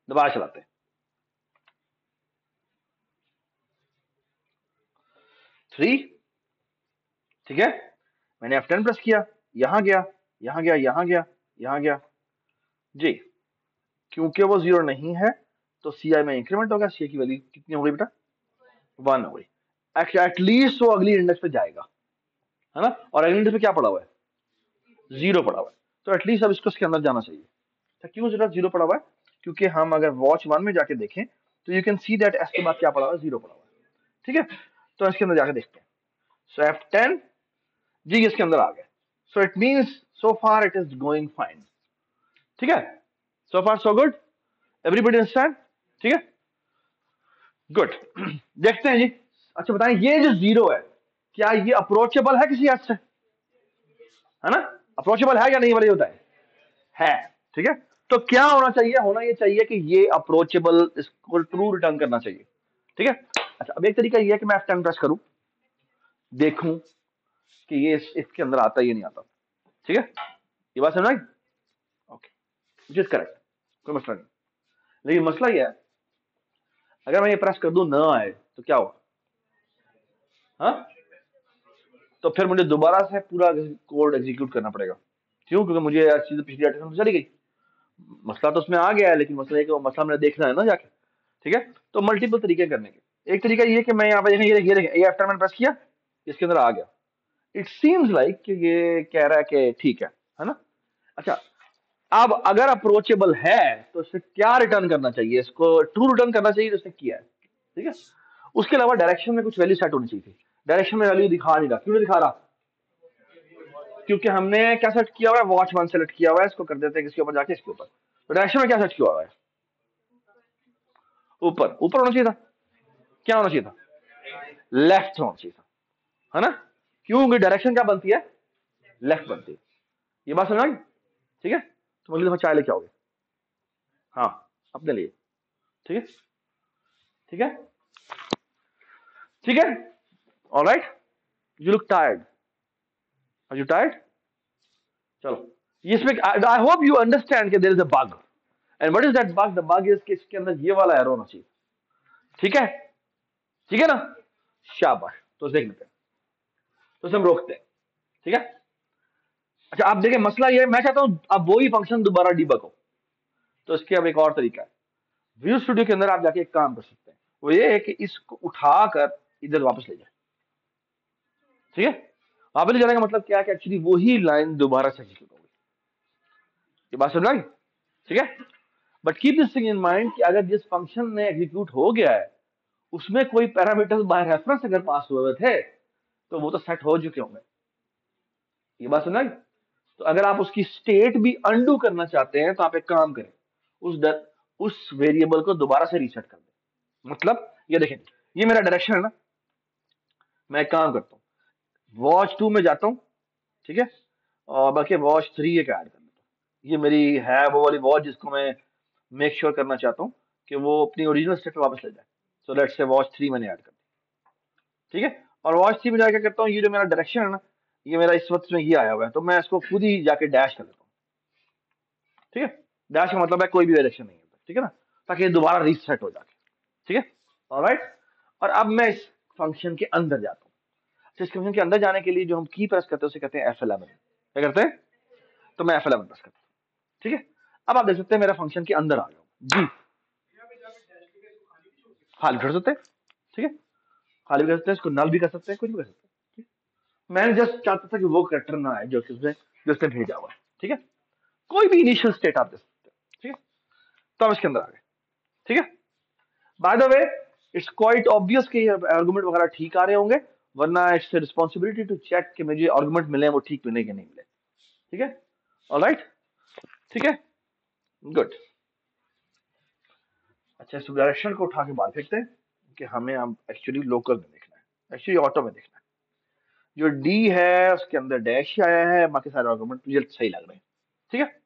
दोबारा चलाते हैं। 3, ठीक है, मैंने F10 प्रेस किया, यहां गया, यहां गया, यहां गया, यहां गया जी। क्योंकि वो 0 नहीं है तो CI में इंक्रीमेंट होगा। CI की वैल्यू कितनी हो गई बेटा? 1 हो गई। एटलीस्ट वो अगली इंडेक्स पे जाएगा, है ना। और अगली इंडेक्स पे क्या पड़ा हुआ है? 0 पड़ा हुआ है। तो एटलीस्ट अब इसको इसके अंदर जाना चाहिए। तो क्यों जरा 0 पड़ा हुआ है? क्योंकि हम अगर वॉच 1 में जाके देखें तो you can see that S के बाद क्या पड़ा हुआ है? 0 पड़ा हुआ है, ठीक है। तो इसके अंदर जाके देखते हैं। सो F10 जी इसके अंदर आ गया। So it means so far it is going fine, ठीक है। सो far so good, everybody understand, ठीक है, गुड। देखते हैं जी। अच्छा बताएं, ये जो 0 है क्या ये अप्रोचेबल है किसी एज से? है ना, अप्रोचेबल है या नहीं वाला ये होता है, ठीक है। तो क्या होना चाहिए? होना ये चाहिए कि ये अप्रोचेबल, इसको ट्रू रिटर्न करना चाहिए, ठीक है। अच्छा अब एक तरीका ये है कि मैं F10 प्रेस करूं, देखूं कि ये इसके अंदर आता है या नहीं आता, ठीक है। ये बात समझ आई? ओके, विच इज करेक्ट, कोई मसला नहीं। लेकिन मसला ये है, अगर मैं ये प्रेस कर दूं ना आए तो क्या होगा? हाँ, तो फिर मुझे दोबारा से पूरा कोड एग्जीक्यूट करना पड़ेगा। क्यों? क्योंकि मुझे यार चीज पिछली अटेम्प्ट में चली गई। मसला तो उसमें आ गया है, लेकिन मसला है कि वो मसला मैंने देखना है ना जाके, ठीक है। तो मल्टीपल तरीके करने के, एक तरीका ये कि मैं यहाँ पे देखें, ये देखें, ये F10 मैंने प्रेस किया, इसके अंदर आ गया। इट सीम्स लाइक कि ये कह रहा है कि ठीक है ना। अच्छा अब अगर अप्रोचेबल है तो इससे क्या रिटर्न करना चाहिए? इसको ट्रू रिटर्न करना चाहिए, तो इसने किया है, ठीक है। उसके अलावा डायरेक्शन में कुछ वैल्यू सेट होनी चाहिए थी। डायरेक्शन में वैल्यू दिखा नहीं रहा, क्यों नहीं दिखा रहा? क्योंकि हमने क्या सेट किया हुआ है? वॉच 1 सेलेक्ट किया हुआ है। इसको कर देते हैं किसके ऊपर जाके, इसके ऊपर। तो डायरेक्शन में क्या सेट किया हुआ है? ऊपर, ऊपर होना चाहिए था। क्या होना चाहिए था? लेफ्ट होना चाहिए था, है ना। क्योंकि डायरेक्शन क्या बनती है? लेफ्ट बनती है। ये बात समझ आई, ठीक है। तो अगली दफा चाय लेके आओगे, हाँ, अपने लिए, ठीक है, ठीक है, ठीक है, alright. You look tired, are you tired? चलो, इसमें आई होप यू अंडरस्टैंड कि there is a bug, and what is that bug? The bug is कि इसके अंदर ये वाला एरो होना चाहिए, ठीक है, ठीक है ना। शाबाश, तो देख लेते हैं, तो हम रोकते हैं, ठीक है। अच्छा आप देखें, मसला ये है, मैं चाहता हूं अब वही फंक्शन दोबारा डीबग हो। तो इसके अब एक और तरीका है, व्यू स्टूडियो के अंदर आप जाके एक काम कर सकते हैं, वो ये है कि इसको उठाकर इधर वापस ले जाए, ठीक है। वापस ले जाने का मतलब क्या है कि एक्चुअली वही लाइन दोबारा से एग्जीक्यूट होगी। ये बात समझ आई, ठीक है। But keep this thing in mind कि अगर जिस फंक्शन ने एग्जीक्यूट हो गया है उसमें कोई पैरामीटर्स बाय रेफरेंस अगर पास हुए थे तो वो तो सेट हो चुके होंगे। ये बात समझ आई। तो अगर आप उसकी स्टेट भी अंडू करना चाहते हैं तो आप एक काम करें, उस वेरिएबल को दोबारा से रीसेट कर दें। मतलब ये देखें, ये मेरा डायरेक्शन है ना, मैं एक काम करता हूँ, वॉच 2 में जाता हूँ, ठीक है, और बाकी वॉच 3 एक ऐड कर लेता हूँ। ये मेरी है वो वाली वॉच जिसको मैं मेक श्योर करना चाहता हूँ कि वो अपनी ओरिजिनल स्टेट पे वापस ले जाए। सो लेट्स से वॉच 3 मैंने ऐड कर दी, ठीक है। और वॉच 3 में जाकर करता हूँ, ये जो मेरा डायरेक्शन है ना, ये मेरा इस वक्त में ये आया हुआ है, तो मैं इसको खुद ही जाके डैश कर लेता हूँ, ठीक है। डैश का मतलब है कोई भी डायरेक्शन नहीं होता, ठीक है ना, ताकि ये दोबारा रीसेट हो जाके, ठीक है, ऑलराइट। और अब मैं इस फंक्शन के अंदर जाता हूँ। तो इस फंक्शन के अंदर जाने के लिए जो हम की प्रेस करते हैं उसे कहते हैं F11। क्या करते हैं? तो मैं F11 प्रेस करता हूँ, ठीक है। अब आप देख सकते हैं मेरा फंक्शन के अंदर आ गया जी। खाली कर सकते हैं, ठीक है, खाली भी कर सकते हैं, इसको नल भी कर सकते हैं, कुछ भी कर सकते हैं, ठीक है? मैंने जस्ट चाहता था कि वो करेक्टर ना आए जो उसने भेजा हुआ है, ठीक है। कोई भी इनिशियल स्टेट आप दे सकते हैं, ठीक है। तो हम इसके अंदर आ गए, ठीक है। By the way it's quite obvious कि आर्गुमेंट वगैरह ठीक आ रहे होंगे, वरना इट्स रिस्पॉन्सिबिलिटी टू चेक कि मुझे आर्गुमेंट मिले वो ठीक मिले कि नहीं मिले, ठीक है, ऑलराइट, ठीक है, गुड। अच्छा इस डायरेक्शन को उठा के बाहर फेंकते हैं कि हमें अब एक्चुअली लोकल में देखना है, एक्चुअली ऑटो में देखना है। जो डी है उसके अंदर डैश ही आया है, बाकी सारे आर्गुमेंट मुझे सही लग रहे हैं, ठीक है।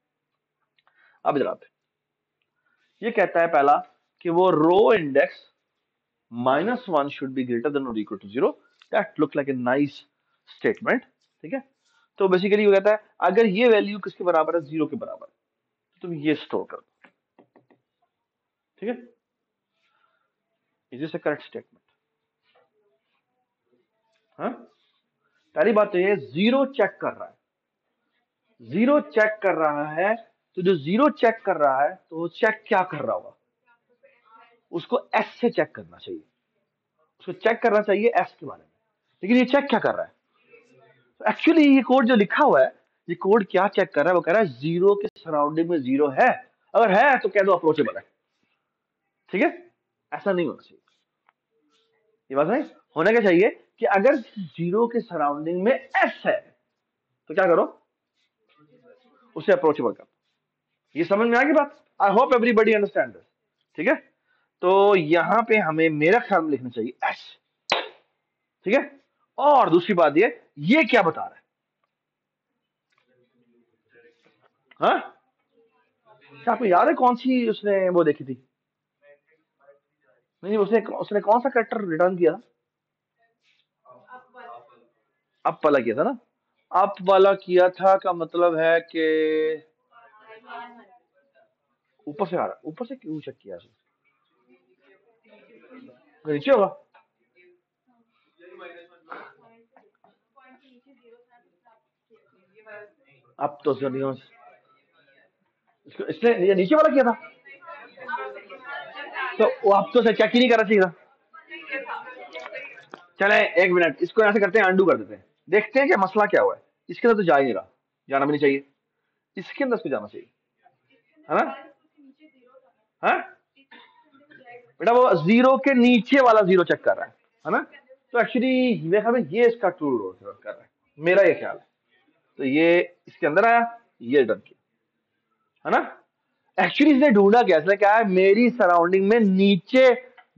अब इधर आते हैं, ये कहता है पहला कि वो row index -1 should be greater than और equal to 0। That look like a nice statement, ठीक है। तो बेसिकली वो कहता है अगर ये वैल्यू किसके बराबर है? 0 के बराबर, तो तुम ये स्टोर कर दो, ठीक है, is this a correct statement? हाँ, पहली बात तो ये जीरो चेक कर रहा है, जीरो चेक कर रहा है, तो जो जीरो चेक कर रहा है तो वो चेक क्या कर रहा होगा? उसको एस से चेक करना चाहिए, उसको चेक करना चाहिए एस के बारे में, लेकिन ये चेक क्या कर रहा है? तो एक्चुअली ये कोड जो लिखा हुआ है, ये कोड क्या चेक कर रहा है? वो कह रहा है जीरो के सराउंडिंग में जीरो है, अगर है तो कह दो अप्रोचेबल है। ठीक है, ऐसा नहीं होना चाहिए, ये बात नहीं होना क्या चाहिए कि अगर जीरो के सराउंडिंग में एस है तो क्या करो? उसे अप्रोचेबल करो। ये समझ में आ गई बात? आई होप एवरीबडी अंडरस्टैंड दिस। ठीक है, तो यहां पे हमें मेरा ख्याल में लिखना चाहिए एस। ठीक है, और दूसरी बात ये क्या बता रहा है? हाँ, क्या आपको याद है कौन सी उसने वो देखी थी? नहीं, उसने उसने कौन सा कैरेक्टर रिटर्न किया था? अप वाला किया था ना? अप वाला किया था का मतलब है कि ऊपर से आ रहा, ऊपर से क्यों चेक किया? नीचे होगा। अब तो इसने ये नीचे वाला किया था, तो वो अब तो चेक ही नहीं करना चाहिए था। चले एक मिनट, इसको ऐसे करते हैं, अंडू कर देते हैं, देखते हैं कि मसला क्या हुआ है। इसके अंदर तो जा ही नहीं रहा, जाना भी नहीं चाहिए, इसके अंदर इसको जाना चाहिए, है ना? हाँ बेटा, वो जीरो के नीचे वाला जीरो चेक कर रहा है ना? तो एक्चुअली मेरे ख्याल में ये इसका ट्रू रोल कर रहा है, मेरा ये ख्याल है। तो ये इसके अंदर आया, ये डन किया, है ना? एक्चुअली इसने ढूंढा क्या? इसने क्या है, मेरी सराउंडिंग में नीचे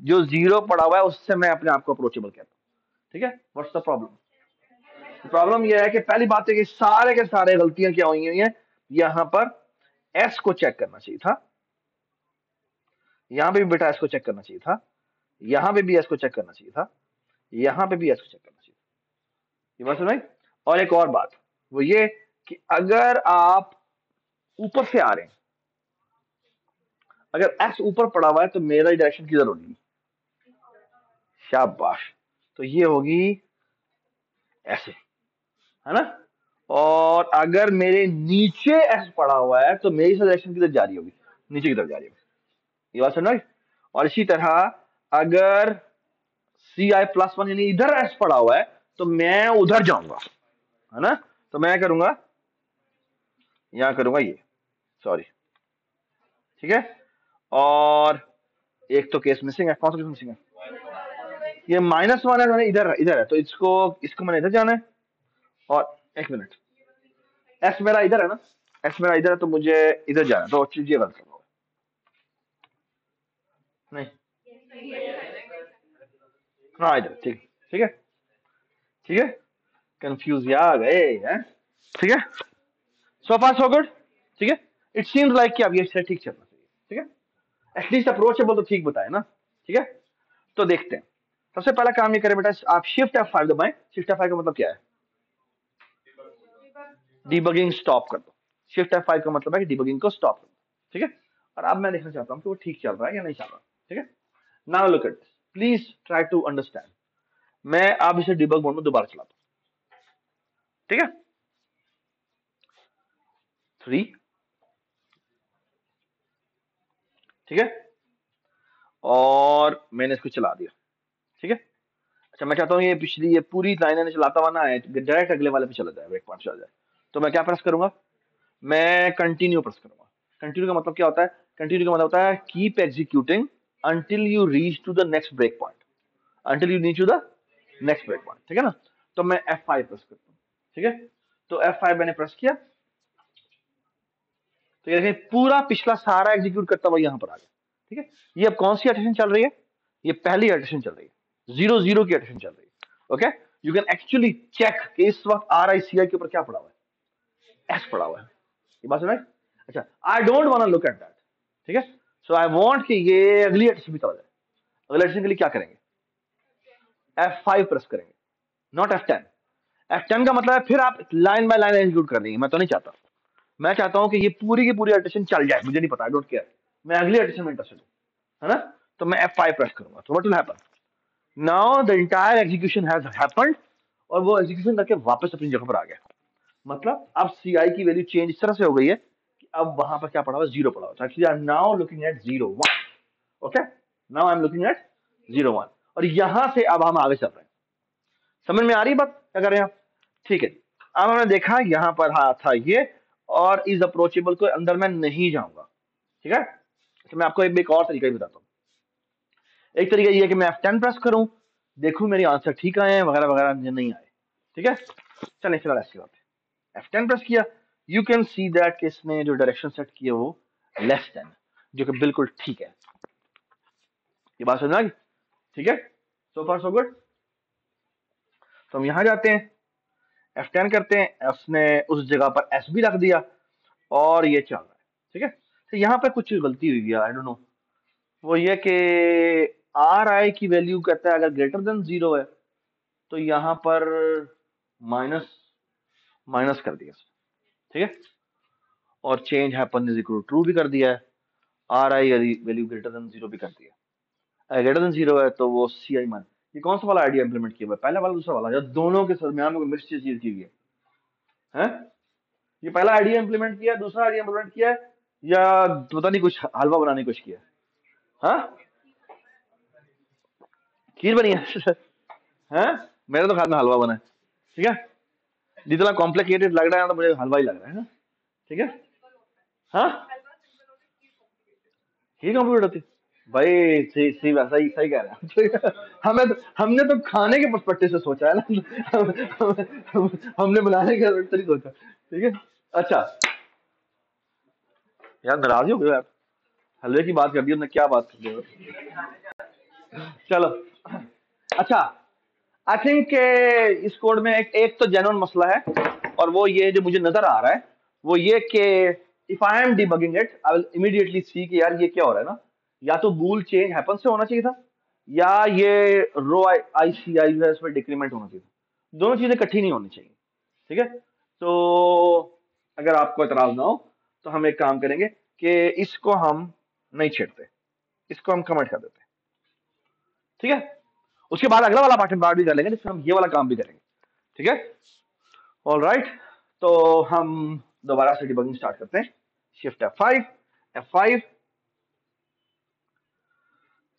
जो जीरो पड़ा हुआ है उससे मैं अपने आप को अप्रोचेबल कहता हूँ। ठीक है, व्हाट्स द प्रॉब्लम? प्रॉब्लम यह है कि पहली बात है कि सारे के सारे गलतियां क्या हुई हैं, यहां पर एस को चेक करना चाहिए था, यहां पे भी बेटा एस को चेक करना चाहिए था, यहां पे भी एस को चेक करना चाहिए था, यहां पे भी एस को चेक करना चाहिए था। ये बात सुनाई? और एक और बात वो ये कि अगर आप ऊपर से आ रहे हैं, अगर एस ऊपर पड़ा हुआ है तो मेरा डायरेक्शन किधर होगी? शाबाश, तो ये होगी ऐसे, है ना? और अगर मेरे नीचे एस पड़ा हुआ है तो मेरी डायरेक्शन किधर जा रही होगी? नीचे की तरफ जा रही होगी। ये बात समझ? और इसी तरह अगर सी आई प्लस वन यानी इधर एस पड़ा हुआ है तो मैं उधर जाऊंगा, है ना? तो मैं करूंगा, यहां करूंगा ये, सॉरी। ठीक है, और एक तो केस मिसिंग है, कौन सा केस मिसिंग है? ये माइनस वन है, मैंने इधर इधर है, तो इसको इसको मैंने इधर जाना है। और एक मिनट, एस मेरा इधर है ना, एस मेरा इधर है तो मुझे इधर जाना है, तो चीजिए गलत कर नहीं। हाँ इधर, ठीक, ठीक है, ठीक है, कंफ्यूज आ गए हैं? ठीक है, सो फार सो गुड। ठीक है, इट सीम्स लाइक कि अब ये ठीक चलना चाहिए। ठीक है, एटलीस्ट अप्रोचेबल तो ठीक बताए ना? ठीक है, तो देखते हैं। सबसे पहला काम ये करें बेटा, आप शिफ्ट F5 दबाएं। शिफ्ट F5 का मतलब क्या है? डिबगिंग स्टॉप कर दो। शिफ्ट F5 का मतलब है कि डिबगिंग को स्टॉप कर दो। ठीक है, और अब मैं देखना चाहता हूं कि वो ठीक चल रहा है या नहीं चल रहा। ठीक है, now look at, please try to understand. मैं अब इसे डिबग मोड में दोबारा चलाता हूं। ठीक है, 3, ठीक है, और मैंने इसको चला दिया। ठीक है, अच्छा मैं चाहता हूँ ये पिछली ये पूरी लाइन चलाता हुआ ना आए, डायरेक्ट अगले वाले पे चला जाए, ब्रेक पॉइंट चला जाए। तो मैं क्या प्रेस करूंगा? मैं कंटिन्यू प्रेस करूंगा। कंटिन्यू का मतलब क्या होता है? कंटिन्यू का मतलब होता है keep executing until you reach to the next break point, until you reach to the next break point. ठीक है ना? तो मैं F5 प्रेस करता हूँ। ठीक है, तो F5 मैंने प्रेस किया, तो ये देखें पूरा पिछला सारा एग्जीक्यूट करता हुआ यहां पर आ गया। ठीक है, ये अब कौन सी एडिशन चल रही है? ये पहली एडिशन चल रही है, 0 0 की एडिशन चल रही है। Okay, you can actually check कि इस वक्त RICI के ऊपर क्या पड़ा हुआ है? एस पड़ा हुआ है। ये बात सुना? अच्छा, I don't want to look at that. ठीक है, सो आई वांट कि ये अगली एडिशन भी चला जाए। अगले एडिशन के लिए क्या करेंगे? F5 प्रेस करेंगे, नॉट F10। F10 का मतलब है फिर आप लाइन बाय लाइन एग्जीक्यूट कर देंगे, मैं तो नहीं चाहता। मैं चाहता हूं कि ये पूरी की पूरी एडिशन चल जाए, मुझे नहीं पता, आई डोंट केयर, मैं अगली एडिशन में इंटरेस्टेड हूं। है ना, तो मैं F5 प्रेस करूंगा तो what will happen, now the entire execution has happened, और वो एग्जीक्यूशन करके वापस अपनी जगह पर आ गया। मतलब अब CI की वैल्यू चेंज इस तरह से हो गई है कि अब वहां पर क्या पड़ा हुआ, जीरो पड़ा हुआ। Actually I am now looking at 0 1। Okay, now I am looking at 0 1, और यहां से अब हम आगे चल रहे हैं। समझ में आ रही बात क्या कर रहे हैं आप? ठीक है, अब हमने देखा यहाँ पर हाँ था ये, और इस अप्रोचेबल को अंदर मैं नहीं जाऊंगा। ठीक है, तो मैं आपको एक और तरीका ही बताता हूँ। एक तरीका ये है कि मैं F10 प्रेस करूं, देखूं मेरी आंसर ठीक आए हैं वगैरह वगैरह, नहीं आए। ठीक है, चलिए फिलहाल ऐसी बात है। F10 प्रेस किया, यू कैन सी दैट कि इसने जो डायरेक्शन सेट किया वो लेस देन, जो कि बिल्कुल ठीक है। ये बात समझ आ गई? ठीक है, सो फार सो गुड। तो हम यहां जाते हैं, F10 करते हैं, उसने उस जगह पर S भी रख दिया, और ये चल रहा है। ठीक है, तो यहाँ पे कुछ गलती हुई है, आई डोंट नो, वो ये कि RI की वैल्यू कहता है अगर ग्रेटर देन 0 है तो यहाँ पर माइनस माइनस कर दिया। ठीक है, और change happen is equal true भी कर दिया है, RI वैल्यू ग्रेटर देन 0 भी कर दिया। अगर ग्रेटर देन 0 है तो वो CI मान। ये कौन सा वाला आइडिया इंप्लीमेंट किया हुआ है, पहला वाला दूसरा वाला, या दोनों के दरमियान में मिक्स चीज की हुई है? ये पहला आइडिया इंप्लीमेंट किया, दूसरा आइडिया इंप्लीमेंट किया है, या पता नहीं कुछ हलवा बनाने की कोशिश किया? हाँ, खीर बनी है। हैं? मेरे तो खाने में हलवा बना है। ठीक है, जितना कॉम्प्लिकेटेड लग रहा है तो मुझे हलवा ही लग रहा है ना। ठीक है, हाँ, खीर कॉम्प्लिकेट होती भाई? सही सही वैसा ही सही कह रहे हैं। हमने तो खाने के पर्सपेक्टिव से सोचा है ना। हमने बनाने के पर्सपेक्टिव से नहीं सोचा। ठीक है, अच्छा यार नाराज ही हो गए यार, हलवे की बात कर दी हमने, क्या बात कर दी। चलो, अच्छा, आई थिंक इस कोड में एक तो जेन्युइन मसला है, और वो ये जो मुझे नजर आ रहा है वो ये कि if I am debugging it I will immediately see कि यार ये क्या हो रहा है ना, या तो बूल चेंज हैपन से होना चाहिए था, या ये रो ICI जो है इसमें डिक्रीमेंट होना चाहिए था। दोनों चीजें इकट्ठी नहीं होनी चाहिए। ठीक है, तो अगर आपको एतराज ना हो तो हम एक काम करेंगे कि इसको हम नहीं छेड़ते, इसको हम कमेंट कर देते हैं। ठीक है, उसके बाद अगला वाला पार्ट भी कर लेंगे जिसमें हम ये वाला काम भी करेंगे। ठीक है, ऑल राइट, तो हम दोबारा से डिबगिंग स्टार्ट करते हैं। शिफ्ट F5,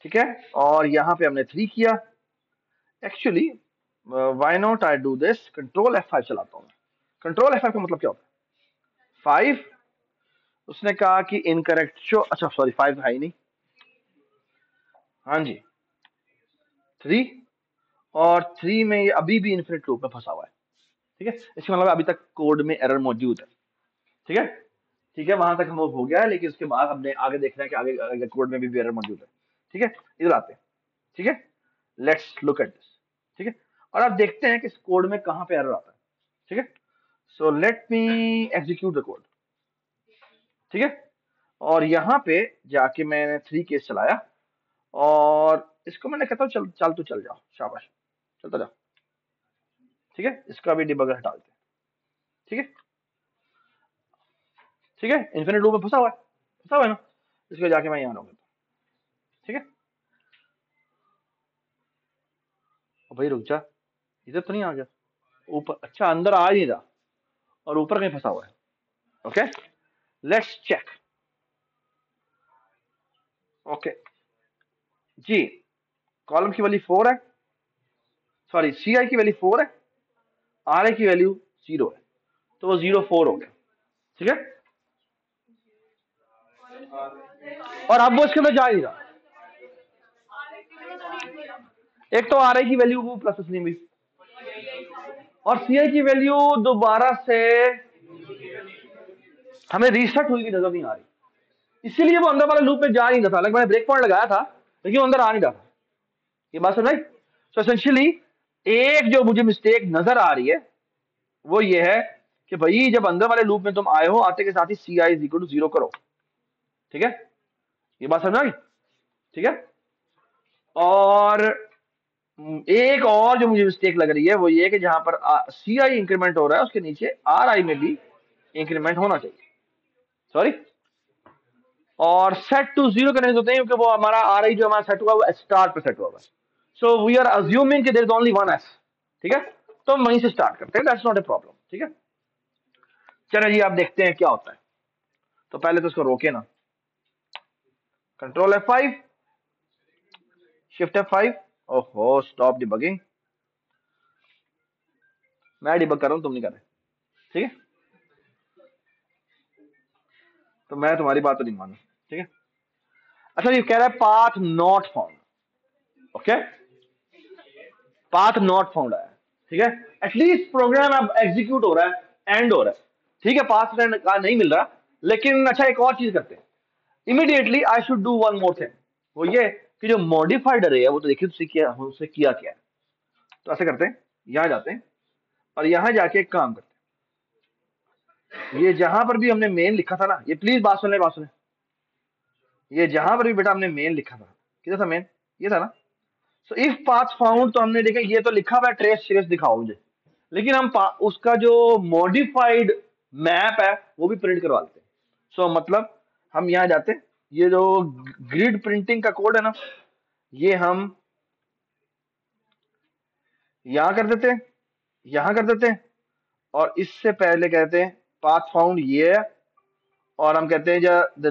ठीक है, और यहां पे हमने 3 किया। Actually why not I do this, control F5 चलाता हूं। कंट्रोल F5 का मतलब क्या होता है? 5, उसने कहा कि इनकरेक्ट शो, अच्छा सॉरी 5 है ही नहीं, हाँ जी 3, और 3 में ये अभी भी इन्फिनिट लूप में फंसा हुआ है। ठीक है, इसका मतलब अभी तक कोड में एरर मौजूद है। ठीक है, ठीक है, वहां तक मूव हो गया है, लेकिन उसके बाद हमने आगे देखना है कि आगे कोड में भी एरर मौजूद है। ठीक है, इधर आते हैं। ठीक है, लेट्स लुक एट दिस। ठीक है, और आप देखते हैं कि इस कोड में कहां पे एरर आता है। ठीक है, so let me execute the code. ठीक है, और यहां पे जाके मैंने 3 केस चलाया, और इसको मैंने कहता हूं चल चल तो चल जाओ, शाबाश, चलता जाओ। ठीक है, इसका भी डिबगर हटा देते हैं। ठीक है, ठीक है, इन्फिनिट लूप में फंसा हुआ है ना, इसको जाके मैं यहाँ रोक देता हूँ। ठीक है, भाई रुक जा, इधर तो नहीं आ गया ऊपर, अच्छा अंदर आ नहीं रहा, और ऊपर कहीं फंसा हुआ है। Okay, let's check. ओके जी, कॉलम की वैल्यू 4 है, सॉरी CI की वैल्यू 4 है, RI की वैल्यू 0 है, तो वो 0 4 हो गया। ठीक है, और अब वो इसके अंदर जा ही नहीं रहा। एक तो RI की वैल्यू वो प्रोसेस नहीं हुई, और CI की वैल्यू दोबारा से हमें रीसेट हुई भी नजर नहीं आ रही, इसीलिए वो अंदर वाले लूप में जा नहीं रहा था। मैंने ब्रेक पॉइंट लगाया था, लेकिन वो अंदर आ नहीं रहा था। ये बात सुन, सो एसेंशियली एक जो मुझे मिस्टेक नजर आ रही है वो ये है कि भाई जब अंदर वाले लूप में तुम आए हो, आते के साथ ही CI इज इक्वल टू 0 करो। ठीक है, ये बात समझ आई? ठीक है, और एक और जो मुझे मिस्टेक लग रही है वो ये कि जहां पर CI इंक्रीमेंट हो रहा है उसके नीचे RI में भी इंक्रीमेंट होना चाहिए। सॉरी, और सेट टू जीरो करने होते हैं क्योंकि वो हमारा आ रही जो हमारा सेट हुआ वो स्टार्ट पे सेट हुआ है। सो वी आर अज्यूमिंग कि there is only one S. ठीक है, तो हम वहीं से स्टार्ट करते हैं, दैट्स नॉट ए प्रॉब्लम। ठीक है, चलो जी आप देखते हैं क्या होता है। तो पहले तो इसको रोके ना, कंट्रोल F5, शिफ्ट F5। ओहो स्टॉप डिबगिंग, मैं डिबग कर रहा हूं तुम नहीं कर रहे। ठीक है, तो मैं तुम्हारी बात तो नहीं मानू। ठीक है, अच्छा ये कह रहा है path not found. Okay, path not found आया। ठीक है, एटलीस्ट प्रोग्राम अब एग्जीक्यूट हो रहा है, एंड हो रहा है। ठीक है, पाथ का नहीं मिल रहा, लेकिन अच्छा एक और चीज करते हैं। Immediately I should do one more thing, वो ये कि जो मॉडिफाइड अरे है वो तो देखिए उससे किया क्या है। तो ऐसे करते हैं, यहां जाते हैं और यहां जाके एक काम करते हैं। ये जहां पर भी हमने मेन लिखा था ना, ये प्लीज बात सुन ले, बात सुने। ये जहां पर भी बेटा हमने मेन लिखा था, किधर था मेन, ये था ना। सो इफ पाथ फाउंड, तो हमने देखा ये तो लिखा हुआ है ट्रेस ट्रेस दिखाओ मुझे, लेकिन हम उसका जो मॉडिफाइड मैप है वो भी प्रिंट करवा लेते हैं। सो मतलब हम यहां जाते हैं, ये जो ग्रिड प्रिंटिंग का कोड है ना, ये हम यहां कर देते हैं, यहां कर देते हैं, और इससे पहले कहते हैं पाथ फाउंड ये है, और हम कहते हैं the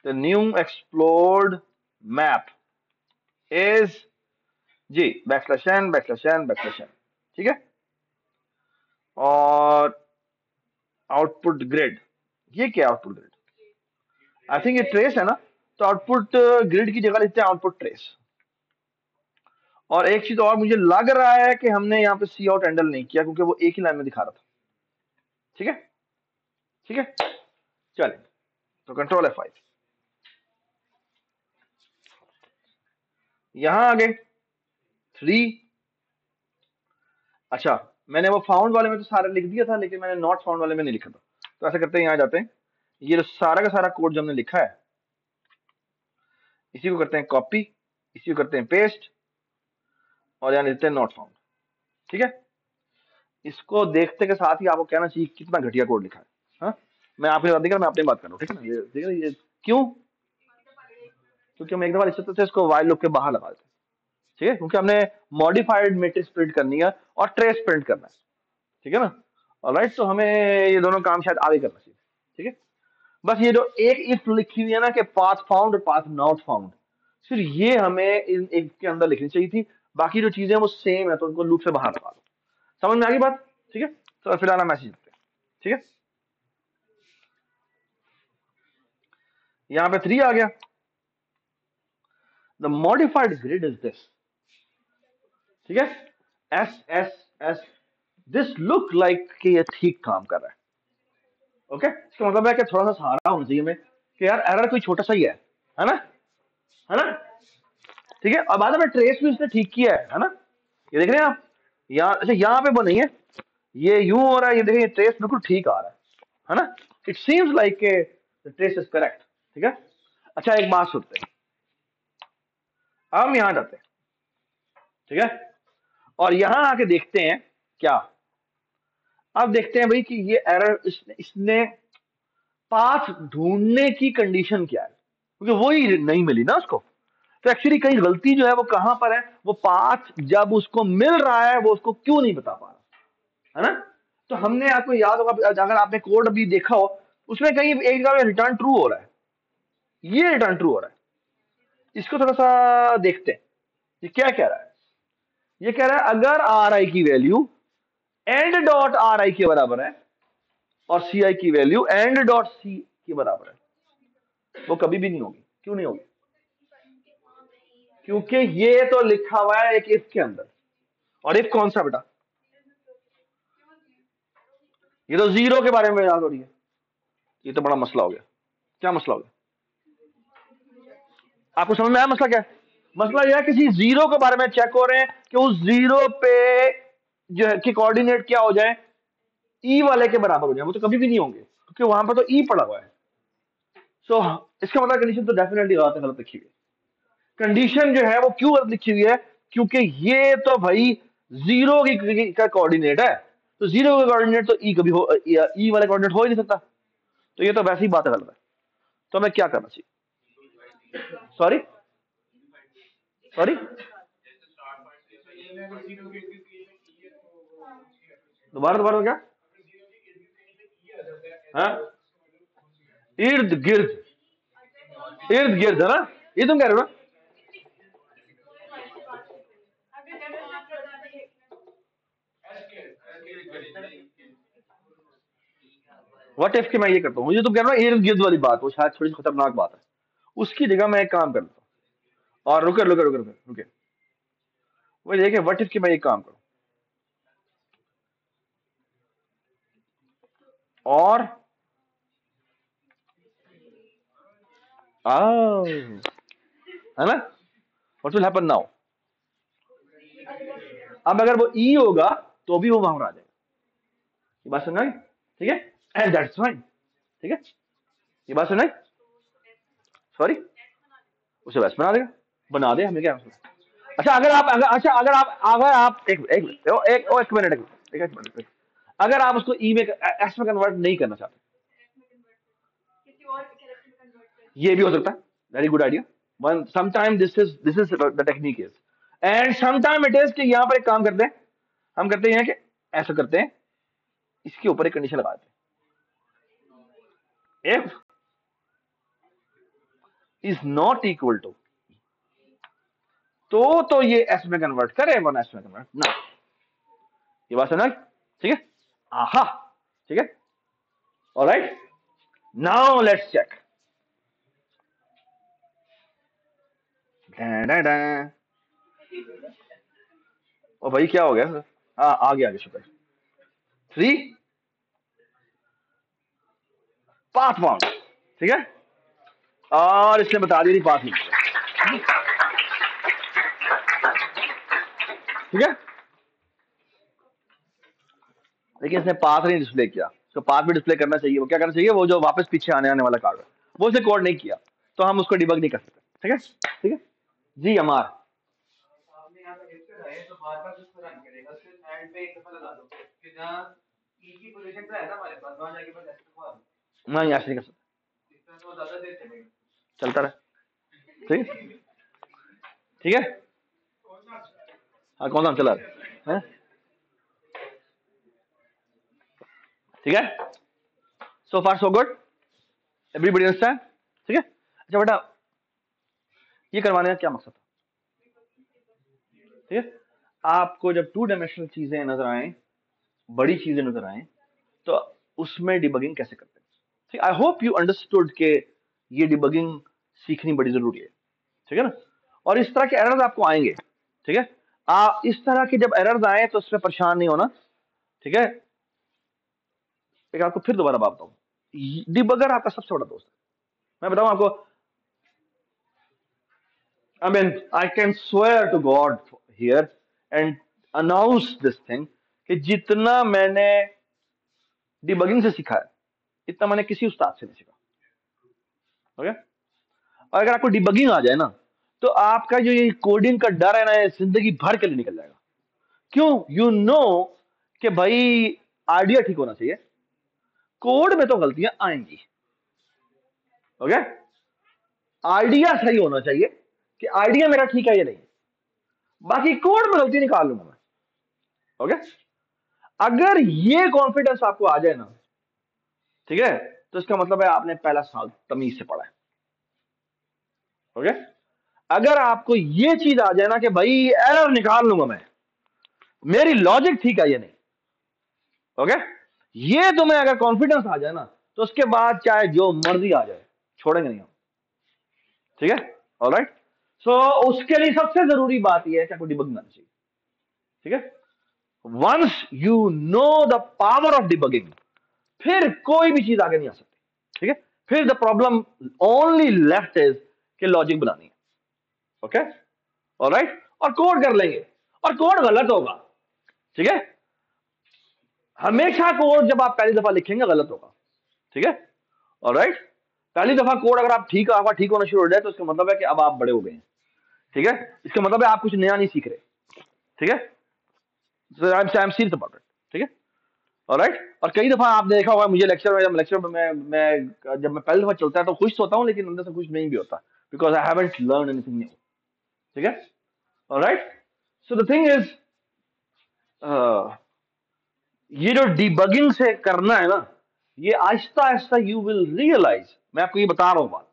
new explored map is G \n\n\n। ठीक है, और आउटपुट ग्रिड, ये क्या आउटपुट ग्रिड, आई थिंक ये ट्रेस है ना, तो आउटपुट ग्रिड की जगह लिखते हैं आउटपुट ट्रेस। और एक चीज और मुझे लग रहा है कि हमने यहाँ पे सी आउट हैंडल नहीं किया क्योंकि वो एक ही लाइन में दिखा रहा था। ठीक है, ठीक है, चलिए तो कंट्रोल F5, यहां आ गए 3। अच्छा मैंने वो फाउंड वाले में तो सारा लिख दिया था, लेकिन मैंने नॉट फाउंड वाले में नहीं लिखा था। तो ऐसा करते हैं, यहां जाते हैं, ये जो सारा का सारा कोड जो हमने लिखा है इसी को करते हैं कॉपी, इसी को करते हैं पेस्ट, और यहां लिखते हैं नॉट फाउंड। ठीक है, इसको देखते के साथ ही आपको कहना चाहिए कितना घटिया कोड लिखा है। हाँ, मैं आपकी बात नहीं कर, मैं अपनी बात कर रहा हूँ। ठीक है ना, ये ठीक है, ये क्यों, क्योंकि हम एक दफा लिख सकते थे इसको वाइल लूप के बाहर लगा देते। ठीक है, क्योंकि हमने मॉडिफाइड मैट्रिक्स प्रिंट करनी है और ट्रेस प्रिंट करना है। ठीक है ना, ऑलराइट, तो हमें ये दोनों काम शायद आगे करना चाहिए। ठीक है, बस ये जो एक इफ लिखी हुई है ना कि पाथ फाउंड और पाथ नॉट फाउंड, सिर्फ ये हमें इन एक के अंदर लिखनी चाहिए थी। बाकी जो चीजें वो सेम है, तो उनको लूप से बाहर लगा दो। समझ में आ गई बात। ठीक है, तो फिलहाल हम मैसेज लिखते हैं। ठीक है, यहां पे 3 आ गया, the modified grid is this. ठीक है, S S S, this look like कि ये ठीक काम कर रहा है। ओके, इसका मतलब है कि थोड़ा सा सहारा होना चाहिए हमें कि यार एरर कोई छोटा सा ही है ना, है ना। ठीक है, और बाद में ट्रेस भी उसने ठीक किया है ना, ये देख रहे हैं आप, यहाँ अच्छा यहाँ पे वो नहीं है, ये यूं हो रहा है, ये देखिए ट्रेस बिल्कुल ठीक आ रहा है ना। It seems like the trace is correct. ठीक है, अच्छा एक बात सुनते हैं, अब हम यहां जाते हैं। ठीक है, और यहां आके देखते हैं क्या, अब देखते हैं भाई कि ये एरर इसने पाथ ढूंढने की कंडीशन क्या है, क्योंकि वही नहीं मिली ना उसको। तो एक्चुअली कहीं गलती जो है वो कहां पर है, वो पाथ जब उसको मिल रहा है वो उसको क्यों नहीं बता पा रहा, है ना। तो हमने, आपको याद होगा अगर आपने कोड अभी देखा हो, उसमें कहीं एक जगह रिटर्न ट्रू हो रहा है, ये रिटर्न ट्रू हो रहा है। इसको थोड़ा सा देखते हैं, ये क्या कह रहा है। ये कह रहा है अगर आर आई की वैल्यू एंड डॉट आर आई के बराबर है और सी आई की वैल्यू एंड डॉट सी के बराबर है, वो कभी भी नहीं होगी। क्यों नहीं होगी, क्योंकि ये तो लिखा हुआ है एक इफ के अंदर, और इफ कौन सा बेटा, ये तो जीरो के बारे में याद हो रही है। ये तो बड़ा मसला हो गया। क्या मसला हो गया, आपको समझ में आया मसला क्या है। मसला यह है किसी जीरो के बारे में चेक हो रहे हैं कि उस जीरो पे जो है कि कोऑर्डिनेट क्या हो जाए, ई वाले के बराबर हो जाए। वो तो कभी भी नहीं होंगे क्योंकि वहां पर तो ई पड़ा हुआ है। सो इसका मतलब कंडीशन तो डेफिनेटली गलत लिखी हुई है। कंडीशन जो है वो क्यों गलत लिखी हुई है, क्योंकि ये तो भाई जीरो का कोऑर्डिनेट है, तो जीरो का कोऑर्डिनेट तो ई कभी हो, ई वाले कोऑर्डिनेट हो ही नहीं सकता। तो ये तो वैसे ही बात गलत है। तो हमें क्या करना चाहिए? सॉरी सॉरी दोबारा दोबारा क्या? हाँ, इर्द गिर्द, इर्द गिर्द है ना, ये तुम कह रहे हो ना? व्हाट इफ कि मैं ये करता हूँ, मुझे तुम कह रहे हो इर्द गिर्द वाली बात, वो शायद थोड़ी सी खतरनाक बात है, उसकी जगह मैं एक काम कर लेता हूँ। और रुके रुके रुके रुके रुके, वो देखिए व्हाट इफ कि मैं ये काम करूँ और है ना, व्हाट विल हैपन नाउ? अब अगर वो ई होगा तो भी वो वहां पर आ जाएगा। ये बात सुन रहे हैं? ठीक है, एंड दैट्स फाइन। ठीक है, ये बात सुन रहे हैं? सॉरी, उसे वैसे बना देगा, बना दे, हमें क्या है? अच्छा अगर आप एक मिनट अगर आप उसको ई में एस में कन्वर्ट नहीं करना चाहते, ये भी हो सकता है, very good idea. One sometime this is the technique is, and sometime it is कि यहाँ पर एक काम करते हैं, हम करते हैं कि ऐसा करते हैं, इसके ऊपर एक कंडीशन लगा देते हैं, if is not equal to, तो ये एस में कन्वर्ट करे, वन एस में कन्वर्ट ना। ये बात समझ? ठीक है, आहा, ठीक है, ऑलराइट, नाउ लेट्स चेक। ओ भाई क्या हो गया? हाँ आ गया, शुक्र। 3 पाथ बाउंड, ठीक है, और इसने बता दी पाथ नहीं, ठीक है, लेकिन इसने पाथ नहीं डिस्प्ले किया, तो पाथ भी डिस्प्ले करना चाहिए। वो क्या करना चाहिए, वो जो वापस पीछे आने वाला कार्ड है वो उसने कोड नहीं किया, तो हम उसको डिबग नहीं कर सकते। ठीक है, ठीक है जी। अमार नहीं, ऐसे नहीं कर सकते, चलता रहे। ठीक है, ठीक है, हाँ कौन सा चला रहा है? ठीक है, सो far so good, everybody understand? ठीक है, अच्छा बेटा, ये करवाने का क्या मकसद था? ठीक है, आपको जब 2 डायमेंशनल चीजें नजर आए, बड़ी चीजें नजर आए, तो उसमें डिबगिंग कैसे करते हैं? ठीक, आई होप यू अंडरस्टूड के ये डिबगिंग सीखनी बड़ी जरूरी है। ठीक है ना, और इस तरह के एरर्स आपको आएंगे। ठीक है, आप इस तरह के जब एरर्स आए तो उसमें परेशान नहीं होना। ठीक है, एक आपको फिर दोबारा बात बताऊं, डिबगर आपका सबसे बड़ा दोस्त है। मैं बताऊं आपको, I mean, I can swear to God here and announce this thing कि जितना मैंने डिबगिंग से सीखा है, इतना मैंने किसी उस्ताद से नहीं सीखा। ओके, और अगर आपको डिबगिंग आ जाए ना, तो आपका जो ये कोडिंग का डर है ना, ये जिंदगी भर के लिए निकल जाएगा। क्यों? यू नो कि भाई आइडिया ठीक होना चाहिए, कोड में तो गलतियां आएंगी। ओके, आइडिया सही होना चाहिए कि आइडिया मेरा ठीक है या नहीं, बाकी कोड में गलती निकाल लूंगा मैं। ओके, अगर ये कॉन्फिडेंस आपको आ जाए ना, ठीक है, तो इसका मतलब है आपने पहला साल तमीज से पढ़ा है। ओके, अगर आपको ये चीज आ जाए ना कि भाई एरर निकाल लूंगा मैं, मेरी लॉजिक ठीक है या नहीं, ओके, ये तुम्हें अगर कॉन्फिडेंस आ जाए ना, तो उसके बाद चाहे जो मर्जी आ जाए, छोड़ेंगे नहीं हम। ठीक है, ऑलराइट, सो उसके लिए सबसे जरूरी बात यह है कि आपको डिबगिंग आनी चाहिए। ठीक है, once you know the power of debugging, फिर कोई भी चीज आगे नहीं आ सकती। ठीक है, फिर the problem only left is कि लॉजिक बनानी है। ओके, ऑलराइट, और कोड कर लेंगे, और कोड गलत होगा। ठीक है, हमेशा कोड जब आप पहली दफा लिखेंगे गलत होगा। ठीक है, ऑलराइट, पहली दफा कोड अगर आप आपका ठीक होना शुरू हो जाए, तो इसका मतलब है कि अब आप बड़े हो गए हैं। ठीक है, इसका मतलब है आप कुछ नया नहीं सीख रहे। ठीक है, I am serious about it. ठीक है, ऑलराइट। और कई दफा आपने देखा होगा मुझे लेक्चर में, जब लेक्चर में जब मैं पहली दफा चलता है तो खुश होता हूँ, लेकिन अंदर से खुश नहीं भी होता, because I haven't learn anything new. ठीक है, alright. So the thing is, ये जो डिबगिंग से करना है ना, ये Aahista Aahista you will realise, मैं आपको ये बता रहा हूं बात,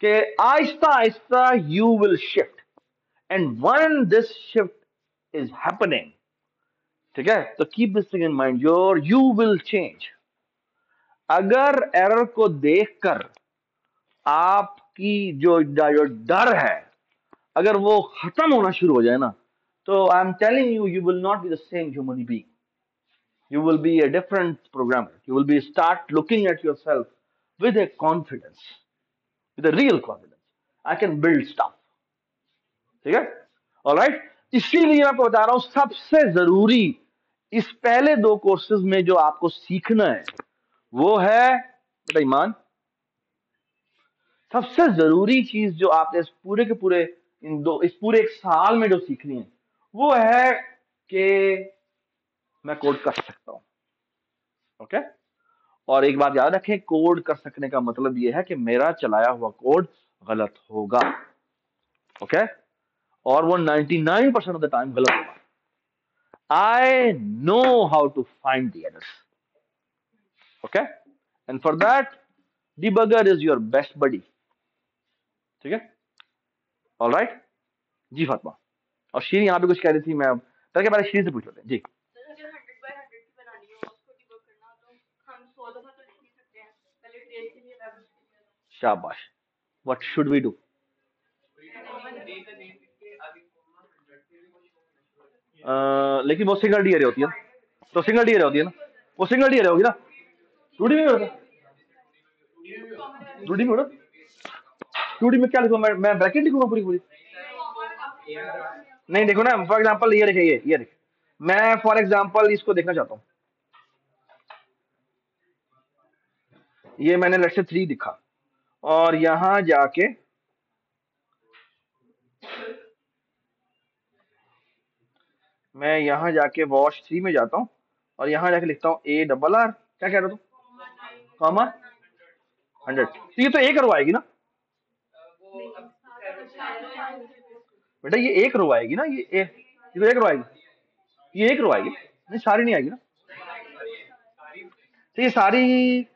कि Aahista Aahista you will shift, and when this shift is happening, ठीक है, तो keep this thing in mind, your you will change. अगर एरर को देखकर आपकी जो डर है, अगर वो खत्म होना शुरू हो जाए ना, तो I am telling you, you will not be the same human being, you will be a different programmer. You will be start looking at yourself with a confidence, with a real confidence. I can build stuff. ठीक है, alright. इसीलिए मैं आपको बता रहा हूं, सबसे जरूरी इस पहले दो कोर्सेज में जो आपको सीखना है वो है बेटा ईमान। सबसे जरूरी चीज जो आपने इस पूरे के पूरे इस पूरे एक साल में जो सीखनी है वो है कि मैं कोड कर सकता हूं। ओके, और एक बात याद रखें, कोड कर सकने का मतलब यह है कि मेरा चलाया हुआ कोड गलत होगा। ओके, और वो 99% ऑफ द टाइम गलत होगा। I know how to find the errors. Okay, and for that debugger is your best buddy. ठीक है, ऑलराइट। जी फातिमा, और शीरी यहां पे कुछ कह रही थी, मैं पहले पहले शीरी से पूछ लेते हैं जी। शाबाश, व्हाट शुड वी डू? लेकिन वो सिंगल डी एरे होती है ना, तो सिंगल डी एरे होती है ना, वो सिंगल डी एरे होगी ना, टूडी में होता, टूडी में होता, टूडी में क्या लिखूंगा मैं ब्रैकेट लिखूंगा पूरी पूरी? नहीं देखो ना, फॉर एग्जांपल ये देखिए, ये देखिए, मैं फॉर एग्जांपल इसको देखना चाहता हूँ, ये मैंने लेट्स से 3 दिखा, और यहां जाके मैं यहां जाके वॉश 3 में जाता हूँ, और यहां जाके लिखता हूँ ARR, क्या कह रहे हो तुम, कॉमा 100, तो ये तो एक रो आएगी ना बेटा, ये एक रो आएगी ना, ये तो एक रो आएगी, ये एक रो आएगी, नहीं सारी नहीं आएगी ना, तो ये सारी,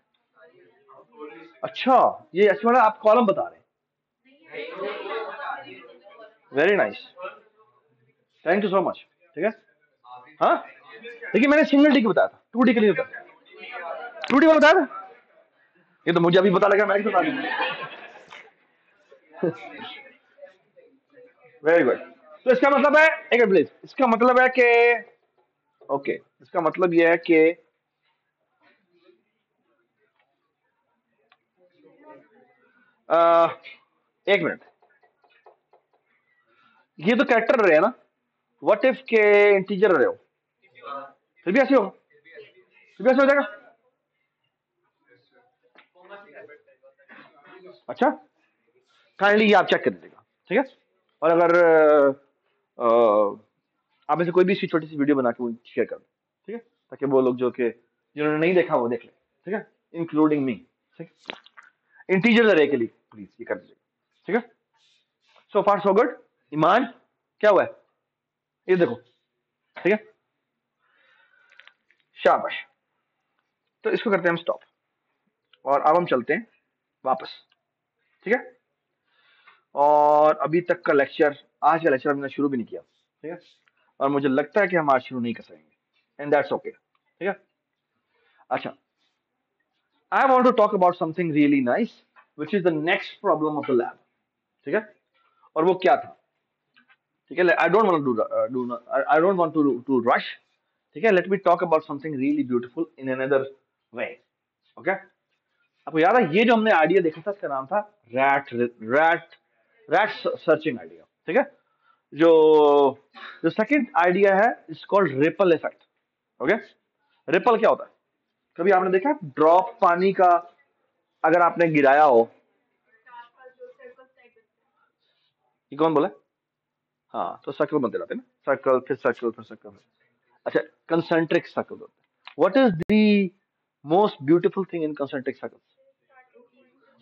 अच्छा ये अच्छा वाला आप कॉलम बता रहे हैं, very nice, thank you so much. ठीक है, हाँ, देखिए मैंने सिंगल डी की बताया था, 2D के लिए बताया, 2D वाला बताया था, ये तो मुझे अभी पता लगा, मैं बता दूँ। Very good. तो इसका मतलब है, एक मिनट प्लीज, इसका मतलब है कि ओके, इसका मतलब यह है कि एक मिनट, ये तो कैरेक्टर रहे हैं ना, व्हाट इफ के इंटीजर रहे हो, फिर भी ऐसे होगा, फिर भी ऐसे हो जाएगा। अच्छा, काइंडली ये आप चेक कर दीजिएगा। ठीक है, और अगर आप में से कोई भी इसकी छोटी सी वीडियो बना के मुझे शेयर कर दो, ठीक है, ताकि वो लोग जो कि जिन्होंने नहीं देखा वो देख ले। ठीक है, इंक्लूडिंग मी। ठीक, इंटीजर अरे के लिए प्लीज ये कर दीजिएगा। ठीक है, सो फार सो गुड। ईमान, क्या हुआ है ये देखो। ठीक है, शाबाश। तो इसको करते हैं हम स्टॉप, और अब हम चलते हैं वापस। ठीक है, और अभी तक का लेक्चर, आज का लेक्चर हमने शुरू भी नहीं किया। ठीक है, और मुझे लगता है कि हम आज शुरू नहीं कर सकेंगे, एंड दैट्स ओके। ठीक है, अच्छा, I want to talk about something really nice which is the next problem of the lab. ठीक है, और वो क्या था? ठीक है, I don't want to do I don't want to rush. ठीक है, let me talk about something really beautiful in another way. Okay, आपको याद है ये जो हमने आइडिया देखा था, इसका नाम था rat rat rat searching idea. ठीक है, जो जो सेकंड आइडिया है it's called ripple effect. Okay, ripple क्या होता है? कभी आपने देखा ड्रॉप पानी का अगर आपने गिराया हो, ये कौन बोला? हाँ, तो सर्कल बनते रहते हैं ना, सर्कल फिर सर्कल फिर सर्कल। अच्छा, कंसेंट्रिक सर्कल होते हैं। What is the most beautiful thing in concentric circles?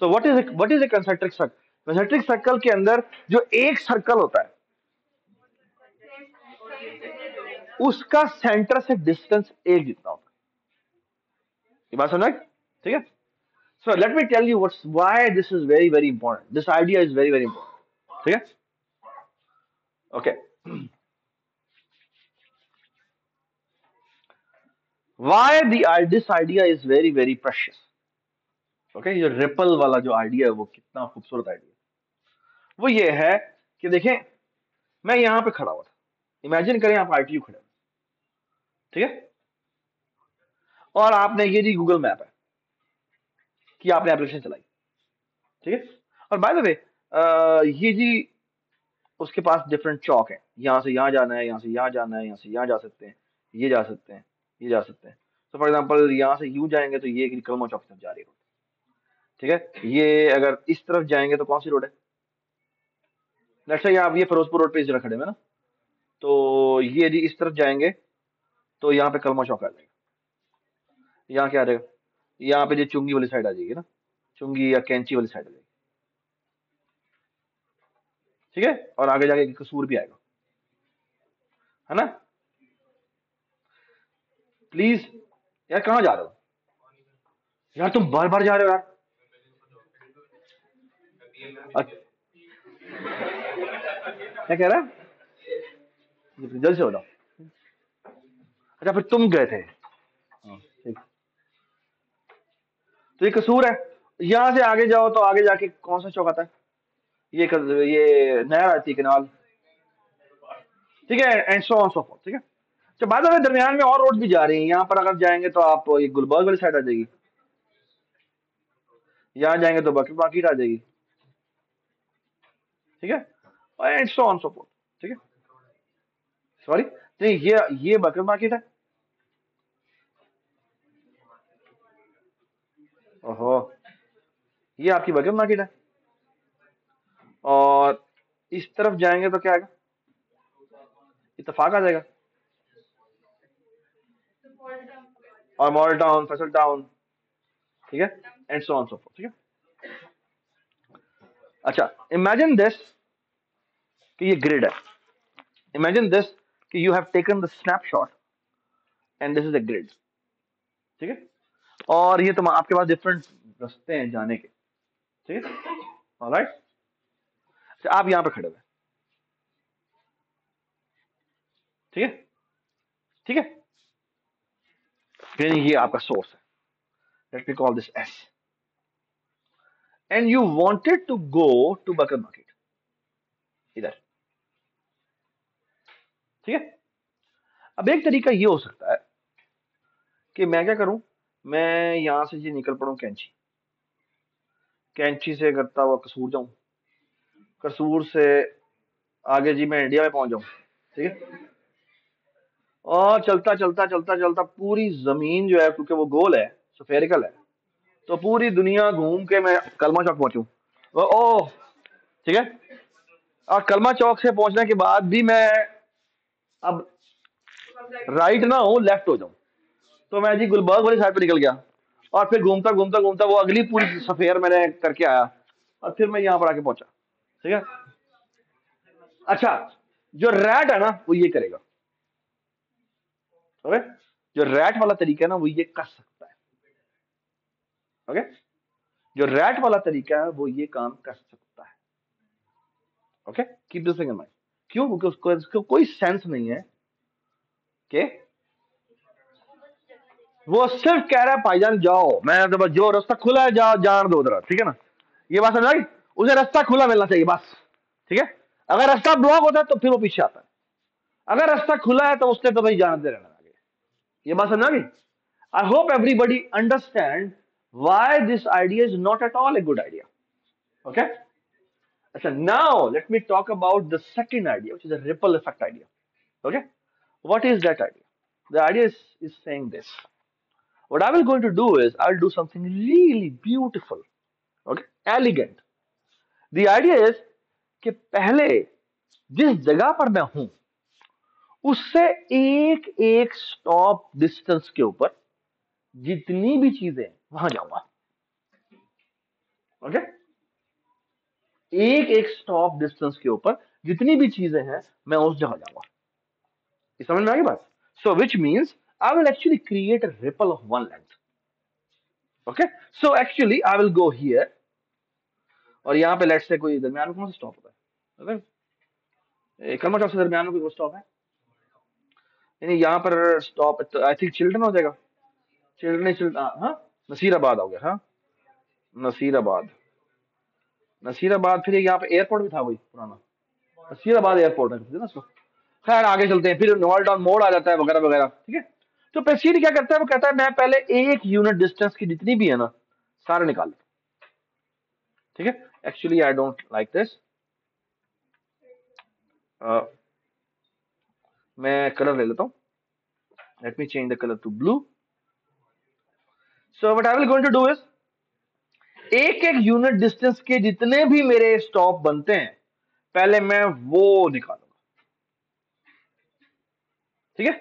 So what is a concentric circle? Concentric circle के अंदर जो एक सर्कल होता है उसका सेंटर से डिस्टेंस एक जितना होता है। ये बात समझ, ठीक है? So let me tell you why this is very very important. This idea is very very important. ठीक है? Okay. Why this idea is very very precious. Okay, ये रिपल वाला जो आइडिया है वो कितना खूबसूरत आइडिया है। वो ये है कि देखें, मैं यहां पे खड़ा हुआ था, इमेजिन करें आप आईटीयू खड़े हैं, ठीक है? और आपने ये जी गूगल मैप है कि आपने एप्लीकेशन चलाई, ठीक है? और बाय द वे ये जी उसके पास डिफरेंट चौक है, यहां से यहां जाना है, यहां से यहां जाना है, यहां से यहां जा सकते हैं, ये जा सकते हैं, ये जा सकते हैं। तो फॉर एग्जांपल यहां से यूं जाएंगे तो ये कलमा चौक तक जा रही है, ठीक है? ये अगर इस तरफ जाएंगे तो कौन सी रोड है? लेट्स से आप ये फिरोजपुर रोड पे इस जगह खड़े हैं ना, तो ये जी इस तरफ जाएंगे तो यहाँ पे कलमा चौक आ जाएगा। यहाँ क्या आ जाएगा? यहाँ पे जो चुंगी वाली साइड आ जाएगी ना, चुंगी या कैंची वाली साइड आ जाएगी, ठीक है? और आगे जाके कसूर भी आएगा, है ना? प्लीज यार, कहाँ जा रहे हो यार? तुम बार बार जा रहे हो यार। क्या कह रहा है? जल्द से बताओ। अच्छा, फिर तुम गए थे? हाँ, ठीक। तो ये कसूर है। यहां से आगे जाओ तो आगे जाके कौन सा चौक आता है? ये नहर आती है, केनाल, ठीक है? And so on so fourth, ठीक है? तो बाद में दरमियान में और रोड भी जा रही है। यहाँ पर अगर जाएंगे तो आप ये गुलबर्ग वाली साइड आ जाएगी, यहाँ जाएंगे तो बकरी मार्केट आ जाएगी, ठीक है? और and so on so fourth, ठीक है? सॉरी, नहीं, ये बकरी मार्केट है। ओहो, ये आपकी बकरी मार्केट है। और इस तरफ जाएंगे तो क्या आएगा? इत्तेफाक आ जाएगा, और मॉडल टाउन, फैसल टाउन, ठीक है? And so on so fourth, ठीक है? अच्छा, इमेजिन दिस कि ये ग्रिड है। इमेजिन दिस कि you have taken the snapshot and this is a grid, ठीक है? और ये तुम आपके पास डिफरेंट रास्ते हैं जाने के, ठीक है? ऑलराइट, अच्छा, आप यहां पर खड़े हुए, ठीक है? ठीक है, फिर ये आपका सोर्स है, let me call this S, and you wanted to go to Bakar market इधर, ठीक है? अब एक तरीका ये हो सकता है कि मैं क्या करूं, मैं यहां से जी निकल पड़ूं कैंची, कैंची से करता हुआ कसूर जाऊं, कसूर से आगे जी मैं इंडिया में पहुंच जाऊं, ठीक है? और चलता चलता चलता चलता पूरी जमीन जो है, क्योंकि वो गोल है, स्फेरिकल है, तो पूरी दुनिया घूम के मैं कलमा चौक पहुंचूं। ओ, ठीक है? और कलमा चौक से पहुंचने के बाद भी मैं अब राइट ना हो, लेफ्ट हो जाऊं, तो मैं जी गुलबर्ग वाली साइड पे निकल गया, और फिर घूमता घूमता घूमता वो अगली पूरी सफेयर मैंने करके आया, और फिर मैं यहां पर आके पहुंचा, ठीक है? अच्छा, जो रैट है ना वो ये करेगा, ओके? जो रैट वाला तरीका है ना वो ये कर सकता है, ओके? जो रैट वाला तरीका है वो ये काम कर सकता है, okay? Keep this thing in mind. क्यों? क्योंकि उसको कोई सेंस नहीं है कि वो सिर्फ कह रहा है भाईजान जाओ, मैं तो जो रास्ता खुला है जाओ, जान दो उधर, ठीक है ना? ये बात समझ आई? उसे रास्ता खुला मिलना चाहिए बस, ठीक है? अगर रास्ता ब्लॉक होता है तो फिर वो पीछे आता है, अगर रास्ता खुला है तो उसने तो भाई जानते रहना आगे। ये बात समझ गई? I hope everybody understand why this idea is not at all a good idea, okay? अच्छा, now let me talk about the second idea, which is a ripple effect idea, okay? What is that idea? The idea is saying this. What I will going to do is I'll do something really beautiful, okay, elegant. The idea is कि पहले जिस जगह पर मैं हूं उससे एक एक स्टॉप डिस्टेंस के ऊपर जितनी भी चीजें हैं, वहां जाऊंगा। ओके, एक एक स्टॉप डिस्टेंस के ऊपर जितनी भी चीजें हैं, मैं उस जगह जाऊंगा। ये समझ में आ गई बात? So which means I will actually create a ripple of one length. Okay, so actually I will go here, और यहाँ पे लेट्स से कोई दरमियान में कौन सा स्टॉप होता है? कलमा चौक से दरमियान में कोई स्टॉप है? यानी यहाँ पर स्टॉप आई थिंक चिल्ड्रन हो जाएगा। चिल्ड्रन, हाँ, नसीराबाद हो गया। हाँ, नसीराबाद, नसीराबाद। फिर यहाँ पे एयरपोर्ट भी था वही पुराना, नसीराबाद एयरपोर्ट है ना उसको। खैर आगे चलते हैं, फिर नोएल टाउन मोड़ आ जाता है वगैरह वगैरह। ठीक है, तो पेसीडी क्या करता है, वो कहता है मैं पहले एक यूनिट डिस्टेंस की जितनी भी है ना, सारे निकाल लेता हूं। ठीक है, actually I don't like this. मैं कलर ले लेता हूँ। Let me change the colour to blue. So what I will going to do is, एक एक यूनिट डिस्टेंस के जितने भी मेरे स्टॉप बनते हैं, पहले मैं वो निकालूंगा। ठीक है,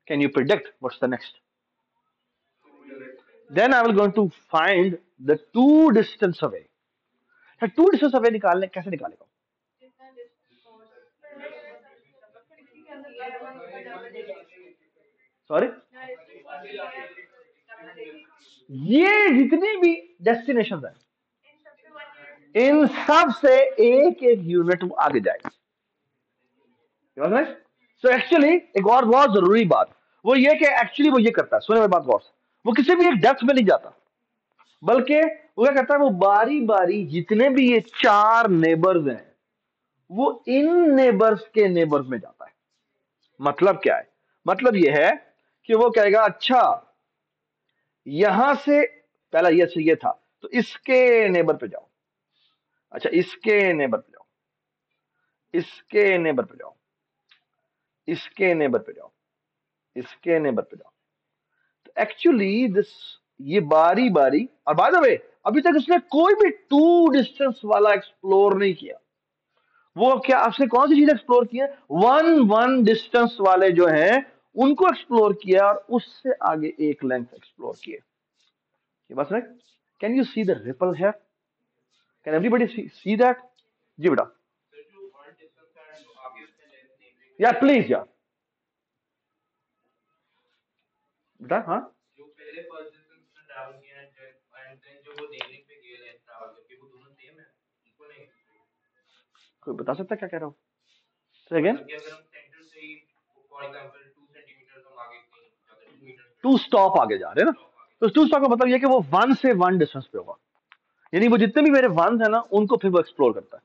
can you predict what's the next? Then I will going to find the two distance away. Two distance away निकालने कैसे निकालेगा? सॉरी, ये जितनी भी डेस्टिनेशन है, इन सब से एक एक यूनिट आगे जाएगा। सो एक्चुअली एक और बहुत जरूरी बात, वो ये कि एक्चुअली वो ये करता है, सुने मेरी बात गौर से, वो किसी भी एक डेप्थ में नहीं जाता, बल्कि वो क्या करता है, वो बारी बारी जितने भी ये चार नेबर्स हैं, वो इन नेबर्स के नेबर्स में जाता है। मतलब क्या है? मतलब ये है कि वो कहेगा अच्छा यहां से पहला ये था, तो इसके नेबर पे जाओ, अच्छा इसके नेबर पे जाओ, इसके नेबर पे जाओ, इसके नेबर पे जाओ, इसके नेबर पे जाओ। तो एक्चुअली दिस, ये बारी बारी, और बाय द वे अभी तक उसने कोई भी टू डिस्टेंस वाला एक्सप्लोर नहीं किया। वो क्या आपसे कौन सी चीज एक्सप्लोर की है? वन वन डिस्टेंस वाले जो हैं उनको एक्सप्लोर किया, और उससे आगे एक लेंथ एक्सप्लोर किए। ये बस है। Can you see the ripple है? Can everybody see that? जी बेटा, यार प्लीज यार बेटा। हाँ, कोई बता सकता है क्या कह रहा हूँ? अगेन, टू स्टॉप आगे जा रहे हैं ना, तो टू स्टॉप का मतलब ये कि वो वन से वन डिस्टेंस पे होगा, यानी वो जितने भी मेरे वन है ना उनको फिर वो एक्सप्लोर करता है।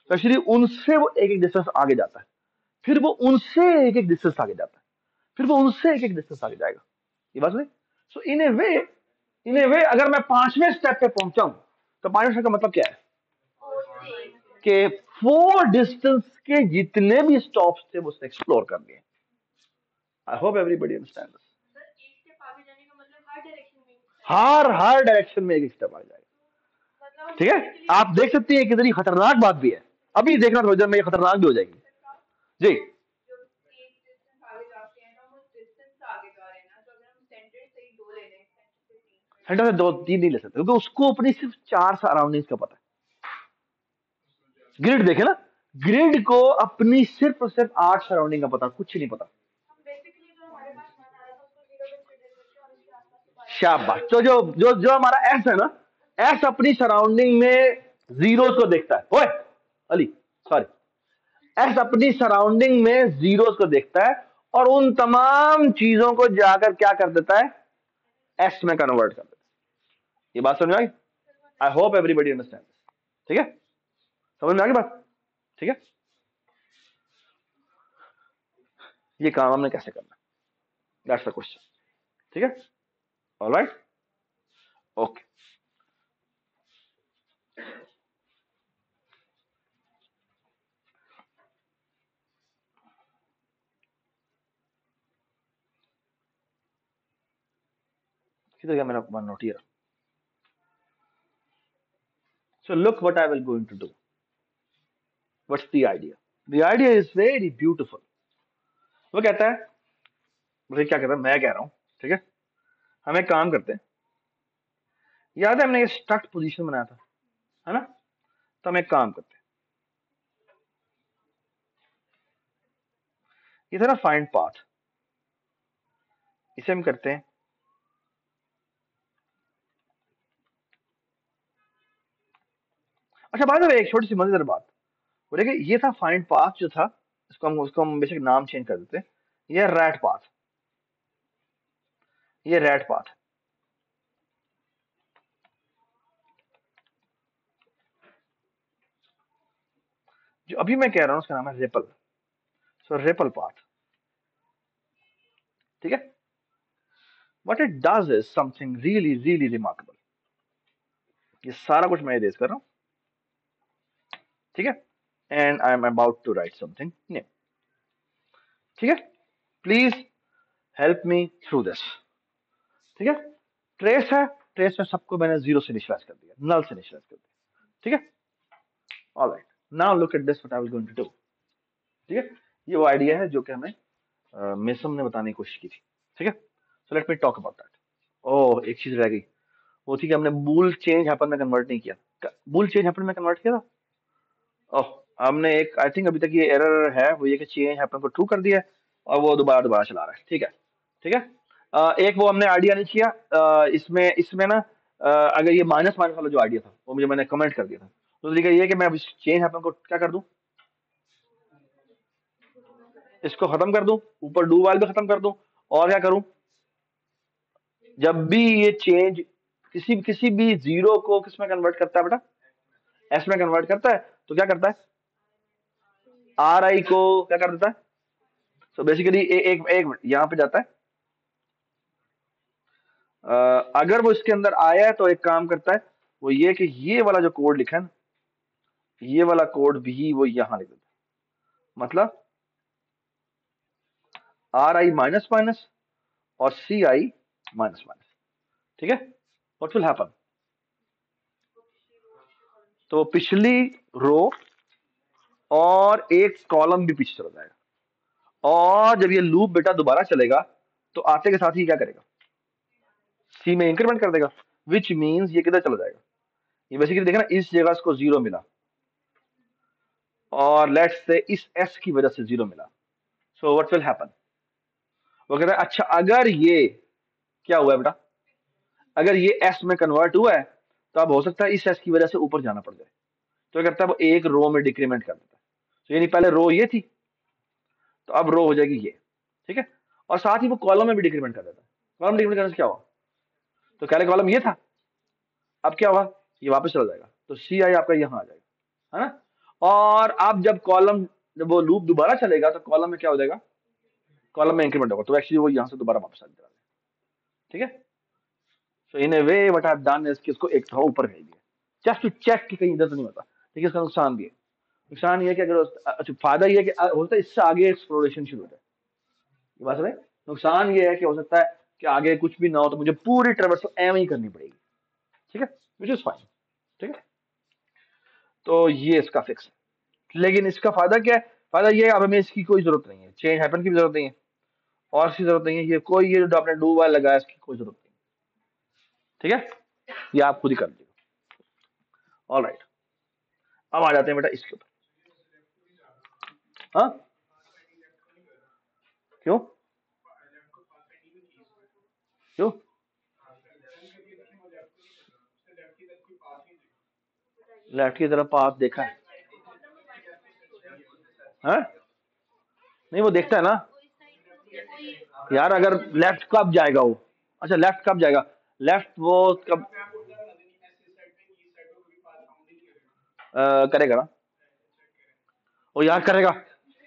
तो एक्चुअली उनसे वो एक एक डिस्टेंस आगे जाता है, फिर वो उनसे एक एक डिस्टेंस आगे जाता है, फिर वो उनसे एक एक डिस्टेंस आगे जाएगा। ये बात नहीं? सो इन ए वे अगर मैं पांचवें स्टेप पे पहुंचा हूं, तो पांचवें स्टेप का मतलब क्या है कि फोर डिस्टेंस के जितने भी स्टॉप्स थे वो उसने एक्सप्लोर कर लिए। आई hope everybody understand this. Her direction में एक स्टेप आ जाएगा। ठीक है, आप देख सकते हैं कितनी खतरनाक बात भी है। अभी देखना थोड़ी देर में ये खतरनाक भी हो जाएगी। जी, सेंटर से दो तीन नहीं ले सकते, क्योंकि उसको अपनी सिर्फ चार सराउंडिंग्स का पता है। ग्रिड देखे ना, ग्रिड को अपनी सिर्फ और सिर्फ आठ सराउंडिंग का पता, कुछ नहीं पता। शाबाश। तो जो जो जो हमारा एस है ना, एस अपनी सराउंडिंग में जीरोस को देखता है। ओए अली, सॉरी, एस अपनी सराउंडिंग में जीरोस को देखता है, और उन तमाम चीजों को जाकर क्या कर देता है, एस में कन्वर्ट कर देता है। ये बात समझ में आई? I hope everybody understand. ठीक है, समझ में आ गई बात? ठीक है, ये काम हमने कैसे करना, दैट्स द क्वेश्चन। ठीक है, ऑलराइट, ओके। किधर गया मेरा one note? Here. So look what I will going to do. What's the idea? The idea is very beautiful. वो कहता है, मुझे क्या कहता है, मैं कह रहा हूं, ठीक है, हम एक काम करते हैं, याद है हमने ये स्टक पोजीशन बनाया था, है ना? तो हम एक काम करते हैं, ये था ना फाइंड पाथ, इसे हम करते हैं अच्छा बात है, एक छोटी सी मजेदार बात, बोले कि ये था फाइंड पाथ जो था, उसको हम बेसिक नाम चेंज कर देते हैं, ये रैट पाथ, ये रैट पाथ। जो अभी मैं कह रहा हूं उसका नाम है रिपल, सो रिपल पाथ, ठीक है? What it does is something really really remarkable. ये सारा कुछ मैं इरेज कर रहा हूं, ठीक है? And I am about to write something new, ठीक है? Please help me through this, ठीक है? ट्रेस है, ट्रेस में सबको मैंने जीरो से इनिशियलाइज कर दिया, नल से इनिशियलाइज कर दिया, ठीक है? Alright, now look at this what I was going to do, ठीक है? ये वो आइडिया है जो कि हमें मेसम ने बताने की कोशिश की थी, ठीक है? So let me talk about that. Oh, एक चीज रह गई, वो थी कि हमने बूल चेंज हैपन में कन्वर्ट नहीं किया। बूल चेंज हैपन में कन्वर्ट किया था? ओह, हमने एक, आई थिंक अभी तक ये एरर है, वो ये कि चेंज हैपन को ट्रू कर दिया है और वो दोबारा दोबारा चला रहा है, ठीक है? ठीक है? एक वो हमने आइडिया नहीं किया, इसमें इसमें ना, अगर ये माइनस माइनस वाला जो आइडिया था वो मुझे मैंने कमेंट कर दिया था, तो तरीका ये है कि मैं अब चेंज हैपन को क्या कर दूं, इसको खत्म कर दूं, ऊपर डू वाइल भी खत्म कर दूं, और क्या करूं, जब भी ये चेंज किसी किसी भी जीरो को किस में कन्वर्ट करता है बेटा, एस में कन्वर्ट करता है, तो क्या करता है, आर आई को क्या कर देता है, सो बेसिकली एक एक मिनट यहाँ पे जाता है, अगर वो इसके अंदर आया है तो एक काम करता है, वो ये कि ये वाला जो कोड लिखा है ना, ये वाला कोड भी वो यहां लिख देता है, मतलब आर आई माइनस माइनस और सी आई माइनस माइनस, ठीक है? व्हाट विल हैपन, तो पिछली रो और एक कॉलम भी पीछे चला जाएगा, और जब ये लूप बेटा दोबारा चलेगा तो आते के साथ ही क्या करेगा, सी में इंक्रीमेंट कर देगा, विच मीन्स ये किधर चला जाएगा, ये बेसिकली देखा ना, इस जगह इसको जीरो मिला और लेट्स से इस एस की वजह से जीरो मिला, सो व्हाट विल हैपन, वो कहता है अच्छा अगर ये क्या हुआ है बेटा, अगर ये एस में कन्वर्ट हुआ है तो अब हो सकता है इस एस की वजह से ऊपर जाना पड़ जाए, तो क्या करता है वो एक रो में डिक्रीमेंट कर देता है, तो यानी पहले रो ये थी तो अब रो हो जाएगी ये, ठीक है? और साथ ही वो कॉलम में भी डिक्रीमेंट कर देता है, कॉलम डिक्रीमेंट करने से क्या हुआ, तो पहले कॉलम ये था, अब क्या हुआ, ये वापस चला जाएगा, तो सी आई आपका यहां आ जाएगा, है ना? और अब जब कॉलम, जब वो लूप दोबारा चलेगा तो कॉलम में क्या हो जाएगा, कॉलम में इंक्रीमेंट होगा, तो एक्चुअली वो यहां से दोबारा वापस आ जाएगा, ठीक है? So in a way what I have done is कि इसको एक थोड़ा ऊपर भेज दिया, जस्ट टू चेक कि कहीं इधर तो नहीं होता, ठीक है? इसका नुकसान भी है, नुकसान ये है कि अगर अच्छा फायदा ये है कि होता है इससे आगे एक्सप्लोरेशन शुरू हो जाए, ये बात है। नुकसान ये है कि हो सकता है कि आगे कुछ भी ना हो तो मुझे पूरी ट्रेवर्सल एम ही करनी पड़ेगी, ठीक है? विच इज फाइन, ठीक है? तो ये इसका फिक्स है, लेकिन इसका फायदा क्या है, फायदा ये है अब हमें इसकी कोई जरूरत नहीं है, चेंज हैपन की भी जरूरत नहीं है और इसकी जरूरत नहीं है, ये कोई ये जो आपने डू वाइल लगाया इसकी कोई जरूरत नहीं, ठीक है? ये आप खुद ही कर लीजिएगा। ऑल राइट, अब आ जाते हैं बेटा इसके ऊपर। हाँ, क्यों क्यों, लेफ्ट की तरफ पाथ देखा है? हाँ, नहीं वो देखता है ना यार, अगर लेफ्ट कब जाएगा वो, अच्छा लेफ्ट कब जाएगा, लेफ्ट वो कब करेगा ना, वो यार करेगा,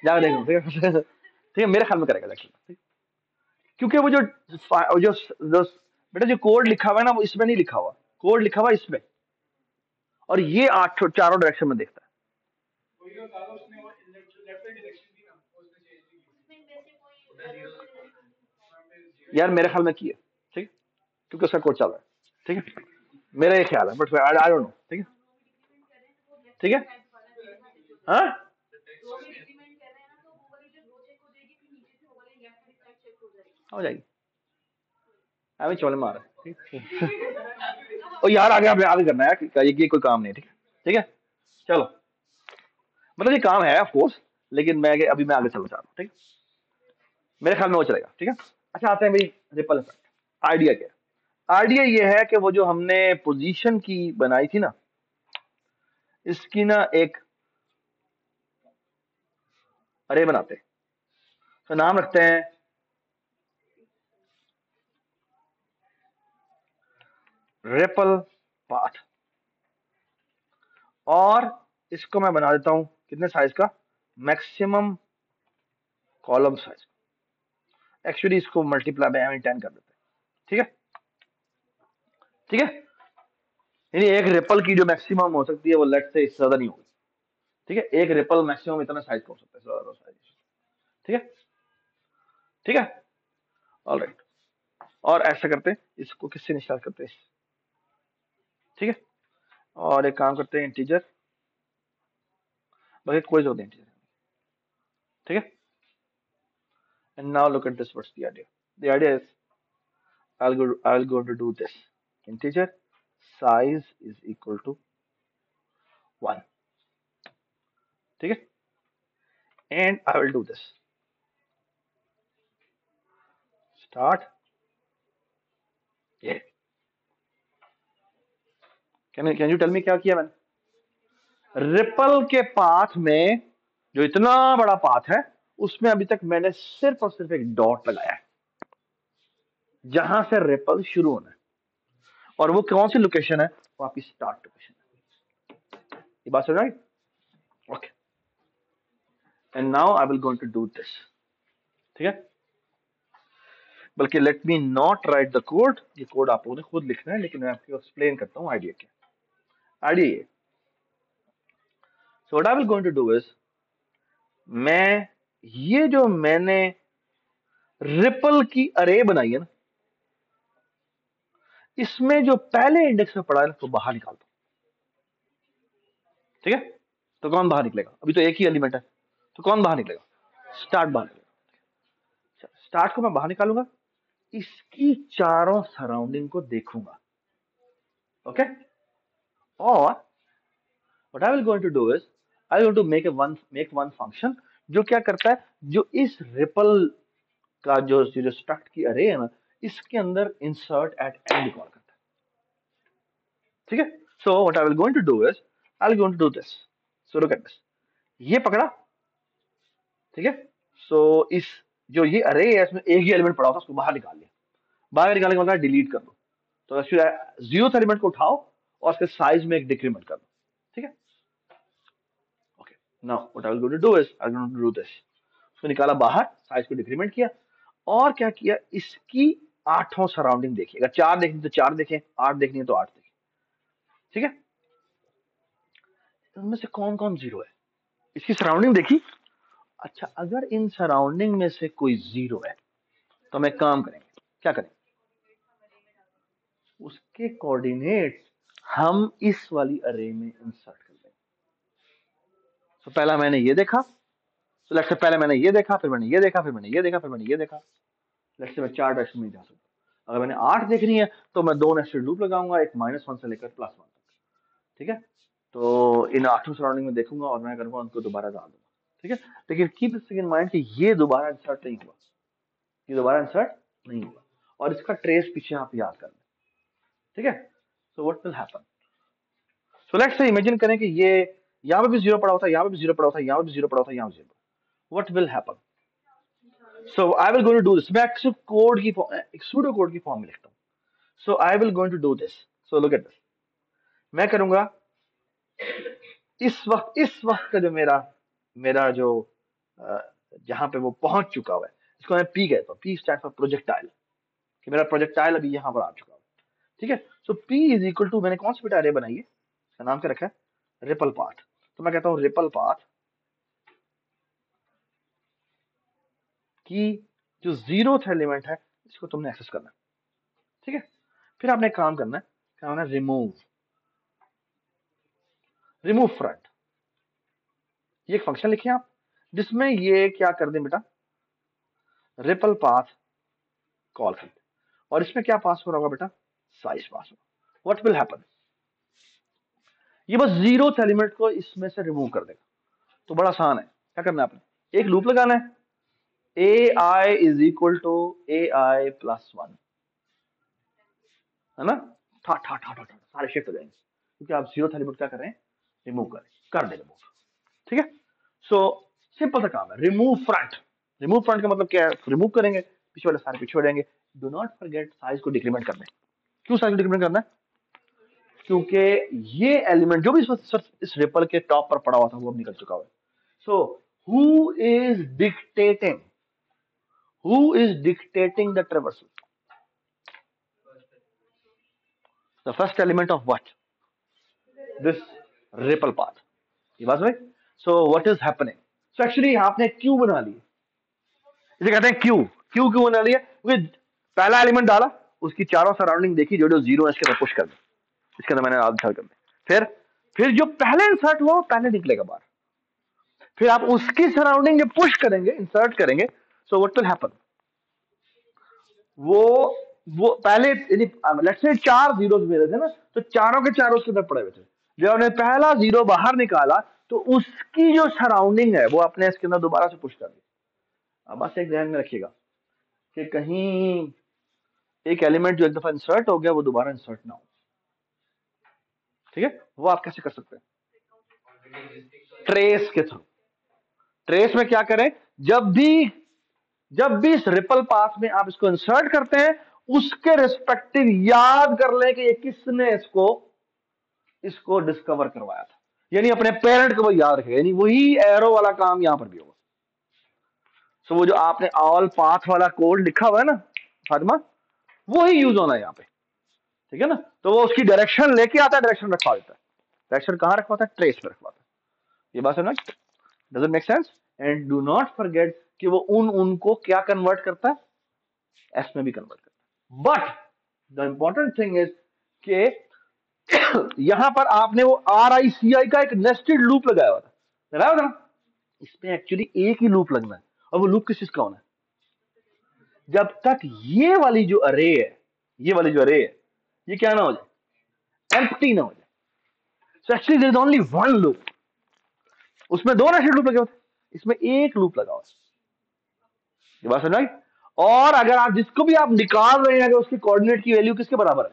जा देखो, ठीक है? ठीक है, मेरे ख्याल में करेगा लेकिन, क्योंकि वो जो बेटा जो कोड लिखा हुआ है ना वो इसमें नहीं लिखा हुआ, कोड लिखा हुआ है इसमें, और ये आठ चारों डायरेक्शन में देखता है, यार मेरे ख्याल में किया, ठीक है? क्योंकि उसका कोड चल रहा है, ठीक है? मेरा ये ख्याल है, बट आई डोंट नो, ठीक है? ठीक है, हाँ, हो जाएगी, हमें चोले मार रहा है। ओ यार आगे आगे आगे करना है, ये कोई काम नहीं है, ठीक है ठीक है। चलो, मतलब ये काम है ऑफ कोर्स, लेकिन अभी मैं आगे चलना चाह रहा हूँ, ठीक है। मेरे ख्याल में वो चलेगा, ठीक है। अच्छा, आते हैं भाई रिपल इफेक्ट। आइडिया क्या है? आइडिया ये है कि वो जो हमने पोजीशन की बनाई थी ना, इसकी ना एक अरे बनाते हैं। तो नाम रखते हैं रिपल पाथ, और इसको मैं बना देता हूं कितने साइज का? Maximum column size. एक्चुअली इसको मल्टीप्लाई बाय 10 कर देते हैं, ठीक है ठीक है। यानी एक रिपल की जो मैक्सिमम हो सकती है वो लेट से इससे ज्यादा नहीं होगी, ठीक है। एक रिपल मैक्सिमम इतना साइज का हो सकता है, इससे ज्यादा साइज, ठीक है ठीक है। ऑलराइट, और ऐसा करते हैं, इसको किससे निशान करते हैं, ठीक है। और एक काम करते हैं, इंटीजर, बल्कि कोई जरूरत नहीं इंटीजर, ठीक है। And now look at this, what's the idea is I'll go to do this. Integer size is equal to 1, ठीक है। And I will do this. Start. Yeah. Can you tell me क्या किया मैंने? Ripple के path में जो इतना बड़ा पाथ है, उसमें अभी तक मैंने सिर्फ और सिर्फ एक डॉट लगाया है, जहां से रिपल शुरू होना है। और वो कौन सी लोकेशन है? वो आपकी स्टार्ट लोकेशन है। ये बात समझ आई? Okay. And now I will going to do this, ठीक है। बल्कि let me not write the code, ये कोड आप लोगों ने खुद लिखना है, लेकिन मैं आपको एक्सप्लेन करता हूँ आइडिया क्या। आइडिया ये, so what I will going to do is, मैं ये जो मैंने रिपल की अरे बनाई है ना, इसमें जो पहले इंडेक्स में पड़ा है ना, तो बाहर निकाल दो, ठीक है। तो कौन बाहर निकलेगा? अभी तो एक ही एलिमेंट है, तो कौन बाहर निकलेगा? स्टार्ट बाहर निकलेगा। स्टार्ट को मैं बाहर निकालूंगा, इसकी चारों सराउंडिंग को देखूंगा, ओके। और what I will going to do is I will going to make one function जो क्या करता है, जो इस रिपल का जो स्ट्रक्ट की अरे है ना, इसके अंदर इंसर्ट एट एंड कॉल करता है, ठीक है। So what I will going to do is I will going to do this, so look at this, ये पकड़ा, ठीक है। सो इस जो ये अरे है, इसमें एक ही एलिमेंट पड़ा होता है, उसको बाहर निकाल लिया। बाहर निकालने के बाद डिलीट कर दो। तो जीरो एलिमेंट को उठाओ और उसके साइज में एक डिक्रीमेंट कर दो, ठीक है। Okay, now what I will go to do is I will going to do this, उसको निकाला बाहर, साइज को डिक्रीमेंट किया, और क्या किया, इसकी आठों सराउंडिंग देखिए। अगर 4 देखनी तो 4 देखें, 8 देखनी है तो 8 देखें, ठीक है। इनमें से कौन कौन जीरो है, इसकी सराउंडिंग देखी। अच्छा, अगर इन सराउंडिंग में से कोई जीरो है, तो हम एक काम करेंगे, क्या करें, उसके कोऑर्डिनेट्स हम इस वाली अरे में इंसर्ट कर देंगे। तो पहला मैंने ये देखा, तो लेट्स से पहले मैंने ये देखा, फिर मैंने ये देखा, फिर मैंने ये देखा, फिर मैंने ये देखा। लेट्स से मैं 4 डायरेक्शन में जा सकता हूँ। अगर मैंने 8 देखनी है, तो मैं 2 नेस्टेड लूप लगाऊंगा, एक -1 से लेकर +1 तक, ठीक है। तो इन 8 सराउंडिंग में देखूंगा और मैं करूंगा उनको दोबारा डाल दूंगा, ठीक है। लेकिन कीप दिस इन माइंड कि ये दोबारा इंसर्ट नहीं हुआ, ये दोबारा इंसर्ट नहीं हुआ, और इसका ट्रेस पीछे आप याद कर लें, ठीक है। So what will happen, so let's say imagine करें कि ये यहाँ पे भी जीरो पड़ा होता है, यहाँ पे भी जीरो पड़ा होता है, यहाँ पे भी जीरो पड़ा होता है, यहाँ पे zero, what will happen. So I will going to do this, मैं सिर्फ कोड की एक सूडो कोड की फॉर्म में लिखता हूँ। So I will going to do this, so look at this, मैं करूंगा इस वक्त का जो मेरा मेरा जो जहां पे वो पहुंच चुका हुआ है, इसको मैं पी कहता हूँ। पी स्टैंड फॉर प्रोजेक्टाइल, कि मेरा प्रोजेक्टाइल अभी यहां पर आ चुका है, ठीक है। सो पी इज इक्वल टू, मैंने कौन सी बेटा अरे बनाई है, इसका नाम क्या रखा है, रिपल पाथ। तो मैं कहता हूँ रिपल पाथ की जो 0th एलिमेंट है, इसको तुमने एक्सेस करना है, ठीक है। फिर आपने काम करना है, क्या होना है, रिमूव फ्रंट। ये एक फंक्शन लिखे आप, जिसमें ये क्या कर दें बेटा, रिपल पाथ कॉल कर दें, और इसमें क्या पास हो रहा होगा बेटा, साइज पास होगा। व्हाट विल हैपन, ये बस जीरो एलिमेंट को इसमें से रिमूव कर देगा। तो बड़ा आसान है, क्या करना है आपने, एक लूप लगाना है, a i is equal to a i plus one, है ना, ठा ठा ठा ठा ठा सारे शिफ्ट हो जाएंगे, क्योंकि आप जीरो एलिमेंट क्या कर रहे हैं, रिमूव कर दे रिमूव। ठीक है, सो सिंपल सा काम है, रिमूव फ्रंट। रिमूव फ्रंट का मतलब क्या है, रिमूव करेंगे, पीछे वाले सारे पीछे हो जाएंगे। डू नॉट फॉरगेट साइज को डिक्रीमेंट करना है। क्यों साइज को डिक्रीमेंट करना है, क्योंकि ये एलिमेंट जो भी इस रिपल के टॉप पर पड़ा हुआ था वो अब निकल चुका है। So who is dictating, who is dictating the traversal, the first element of what, this ripple path. ये बात है। So what is happening, so actually आपने क्यू बना ली, इसे कहते हैं क्यू। क्यू क्यों बना लिया, क्योंकि पहला एलिमेंट डाला, उसकी चारों सराउंडिंग देखी, जो जो जीरो है इसके अंदर पुश कर दी, इसके अंदर मैंने आधा कर दी, फिर जो पहले इंसर्ट हुआ वो पहले निकलेगा बाहर, फिर आप उसकी सराउंडिंग जब पुश करेंगे, इंसर्ट करेंगे, सो व्हाट विल हैपन, वो पहले लेट्स से चार जीरो मेरे थे ना, तो चारों के चारों उसके अंदर पड़े हुए थे, जब हमने पहला जीरो बाहर निकाला तो उसकी जो सराउंडिंग है वो अपने इसके अंदर दोबारा से पुश कर दी। अब बस एक ध्यान में रखिएगा कि कहीं एक एलिमेंट जो एक दफा इंसर्ट हो गया वो दोबारा इंसर्ट ना हो। ठीक है, वो आप कैसे कर सकते हैं, ट्रेस के थ्रू। ट्रेस में क्या करें, जब भी इस रिपल पाथ में आप इसको इंसर्ट करते हैं, उसके रिस्पेक्टिव याद कर लें कि ये किसने इसको इसको डिस्कवर करवाया था, यानी अपने पेरेंट को वो याद रखेगा, यानी वही एरो वाला काम यहां पर भी होगा। सो वो जो आपने ऑल पाथ वाला कोड लिखा हुआ है ना फातिमा, वो ही यूज होना है यहाँ पे। ठीक है ना, तो वो उसकी डायरेक्शन लेके आता है, डायरेक्शन रखवा देता है। डायरेक्शन कहां रखवाता है, ट्रेस में रखवाता है। ये बात समझ, does it make sense, and do not forget कि वो उनको क्या कन्वर्ट करता है, एस में भी कन्वर्ट करता है। But the important thing is कि यहां पर आपने वो RICI का एक नेस्टेड लूप लगाया हुआ था ना, इसमें एक्चुअली एक ही लूप लगना है, और वो लूप किस चीज का होना है, जब तक ये वाली जो अरे है, ये वाली जो अरे है, ये क्या ना हो जाए, एम्प्टी ना हो जाए। So actually there is only one loop, उसमें दो नेस्टेड लूप लगे होते, इसमें एक लूप लगा हुआ है। ये बात समझ आई। और अगर आप जिसको भी आप निकाल रहे हैं, अगर उसकी कोऑर्डिनेट की वैल्यू किसके बराबर है,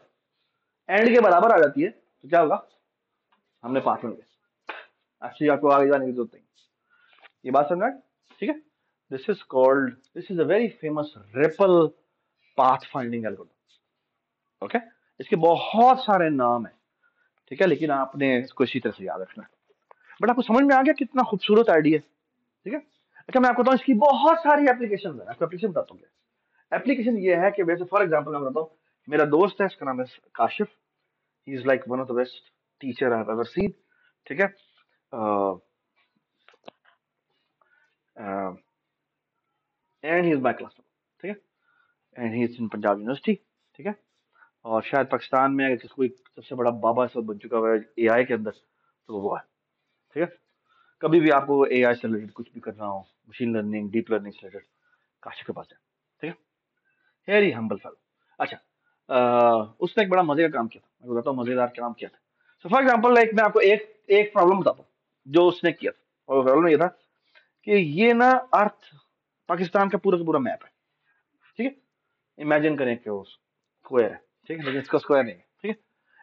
एंड के बराबर आ जाती है, तो क्या होगा, हमने पास में गए, एक्चुअली आपको आगे जाने की जरूरत नहीं। ये बात समझ आई, ठीक है। This is a very famous ripple path finding algorithm. Okay, इसके बहुत सारे नाम है, ठीक है, लेकिन आपने इसको इसी तरह से याद रखना है। बट आपको समझ में आ गया कितना खूबसूरत आइडिया है, ठीक है। अच्छा, मैं आपको बताऊं इसकी बहुत सारी एप्लीकेशन है, आपको एप्लीकेशन बताता हूँ। एप्लीकेशन ये है कि वैसे फॉर एग्जांपल मैं बताता हूँ, मेरा दोस्त है, इसका नाम है Kashif, he is like one of the best teacher I have ever seen. ठीक है, and he is my classmate. ठीक है, and he is in Punjab university. ठीक है, और शायद पाकिस्तान में अगर किसको एक सबसे बड़ा बाबा इस वक्त बन चुका है AI के अंदर, तो वो है। ठीक है, कभी भी आपको AI से रिलेटेड कुछ भी करना हो, मशीन लर्निंग, डीप लर्निंग से रिलेटेड, काशिफ के पास है। ठीक है, वेरी हम्बल फेलो। अच्छा, उसने एक बड़ा मजे का काम किया था, मैं बताता हूँ मजेदार काम किया था। सो फॉर एग्जांपल लाइक मैं आपको एक एक प्रॉब्लम बताता हूँ जो उसने किया था, और प्रॉब्लम ये था कि ये ना अर्थ पाकिस्तान का पूरा मैप है। ठीक है, इमेजिन करें कि वो स्क्वायर है, ठीक है, लेकिन इसका स्क्वायर नहीं है। ठीक है,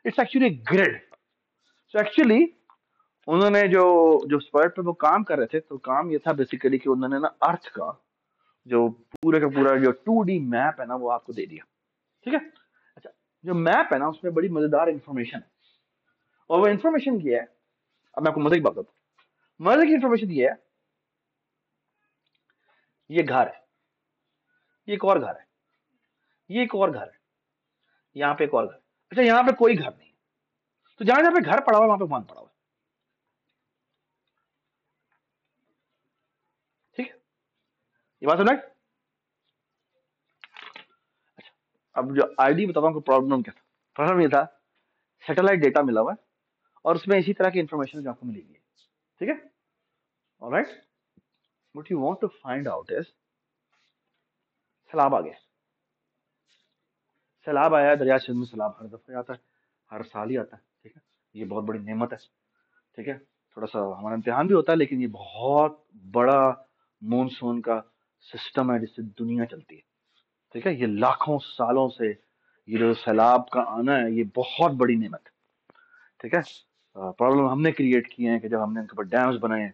it's actually grid. So actually उन्होंने जो जो स्क्वायर पे वो काम कर रहे थे, तो काम ये था बेसिकली कि उन्होंने ना अर्थ का पूरे का पूरा जो 2D मैप है ना, वो आपको दे दिया। ठीक है, अच्छा, जो मैप है ना उसमें बड़ी मजेदार इंफॉर्मेशन है, और वो इंफॉर्मेशन ये है, अब मैं आपको मजे की बात बताता हूँ। मजे की इंफॉर्मेशन ये है, ये घर है, ये एक और घर है, ये एक और घर है, यहाँ पे एक और घर। अच्छा, यहाँ पे कोई घर नहीं है, तो जहां जहां पे घर पड़ा हुआ है वहां पे वन पड़ा हुआ है। ठीक है, ये बात समझ। अच्छा, अब जो आईडी बताता हूँ, प्रॉब्लम क्या था। प्रॉब्लम ये था, सैटेलाइट डेटा मिला हुआ है, और उसमें इसी तरह की इंफॉर्मेशन जो आपको मिलेगी। ठीक है, alright, what you want to find out is, सैलाब आ गया, सैलाब आया है, दरिया सिंध में सैलाब हर दफे आता है, हर साल ही आता है। ठीक है, ये बहुत बड़ी नेमत है। ठीक है, थोड़ा सा हमारा इम्तिहान भी होता है, लेकिन ये बहुत बड़ा मानसून का सिस्टम है जिससे दुनिया चलती है। ठीक है, ये लाखों सालों से ये जो सैलाब का आना है, ये बहुत बड़ी नेमत है। ठीक है, प्रॉब्लम हमने क्रिएट किए हैं कि जब हमने इनके ऊपर डैम्स बनाए हैं,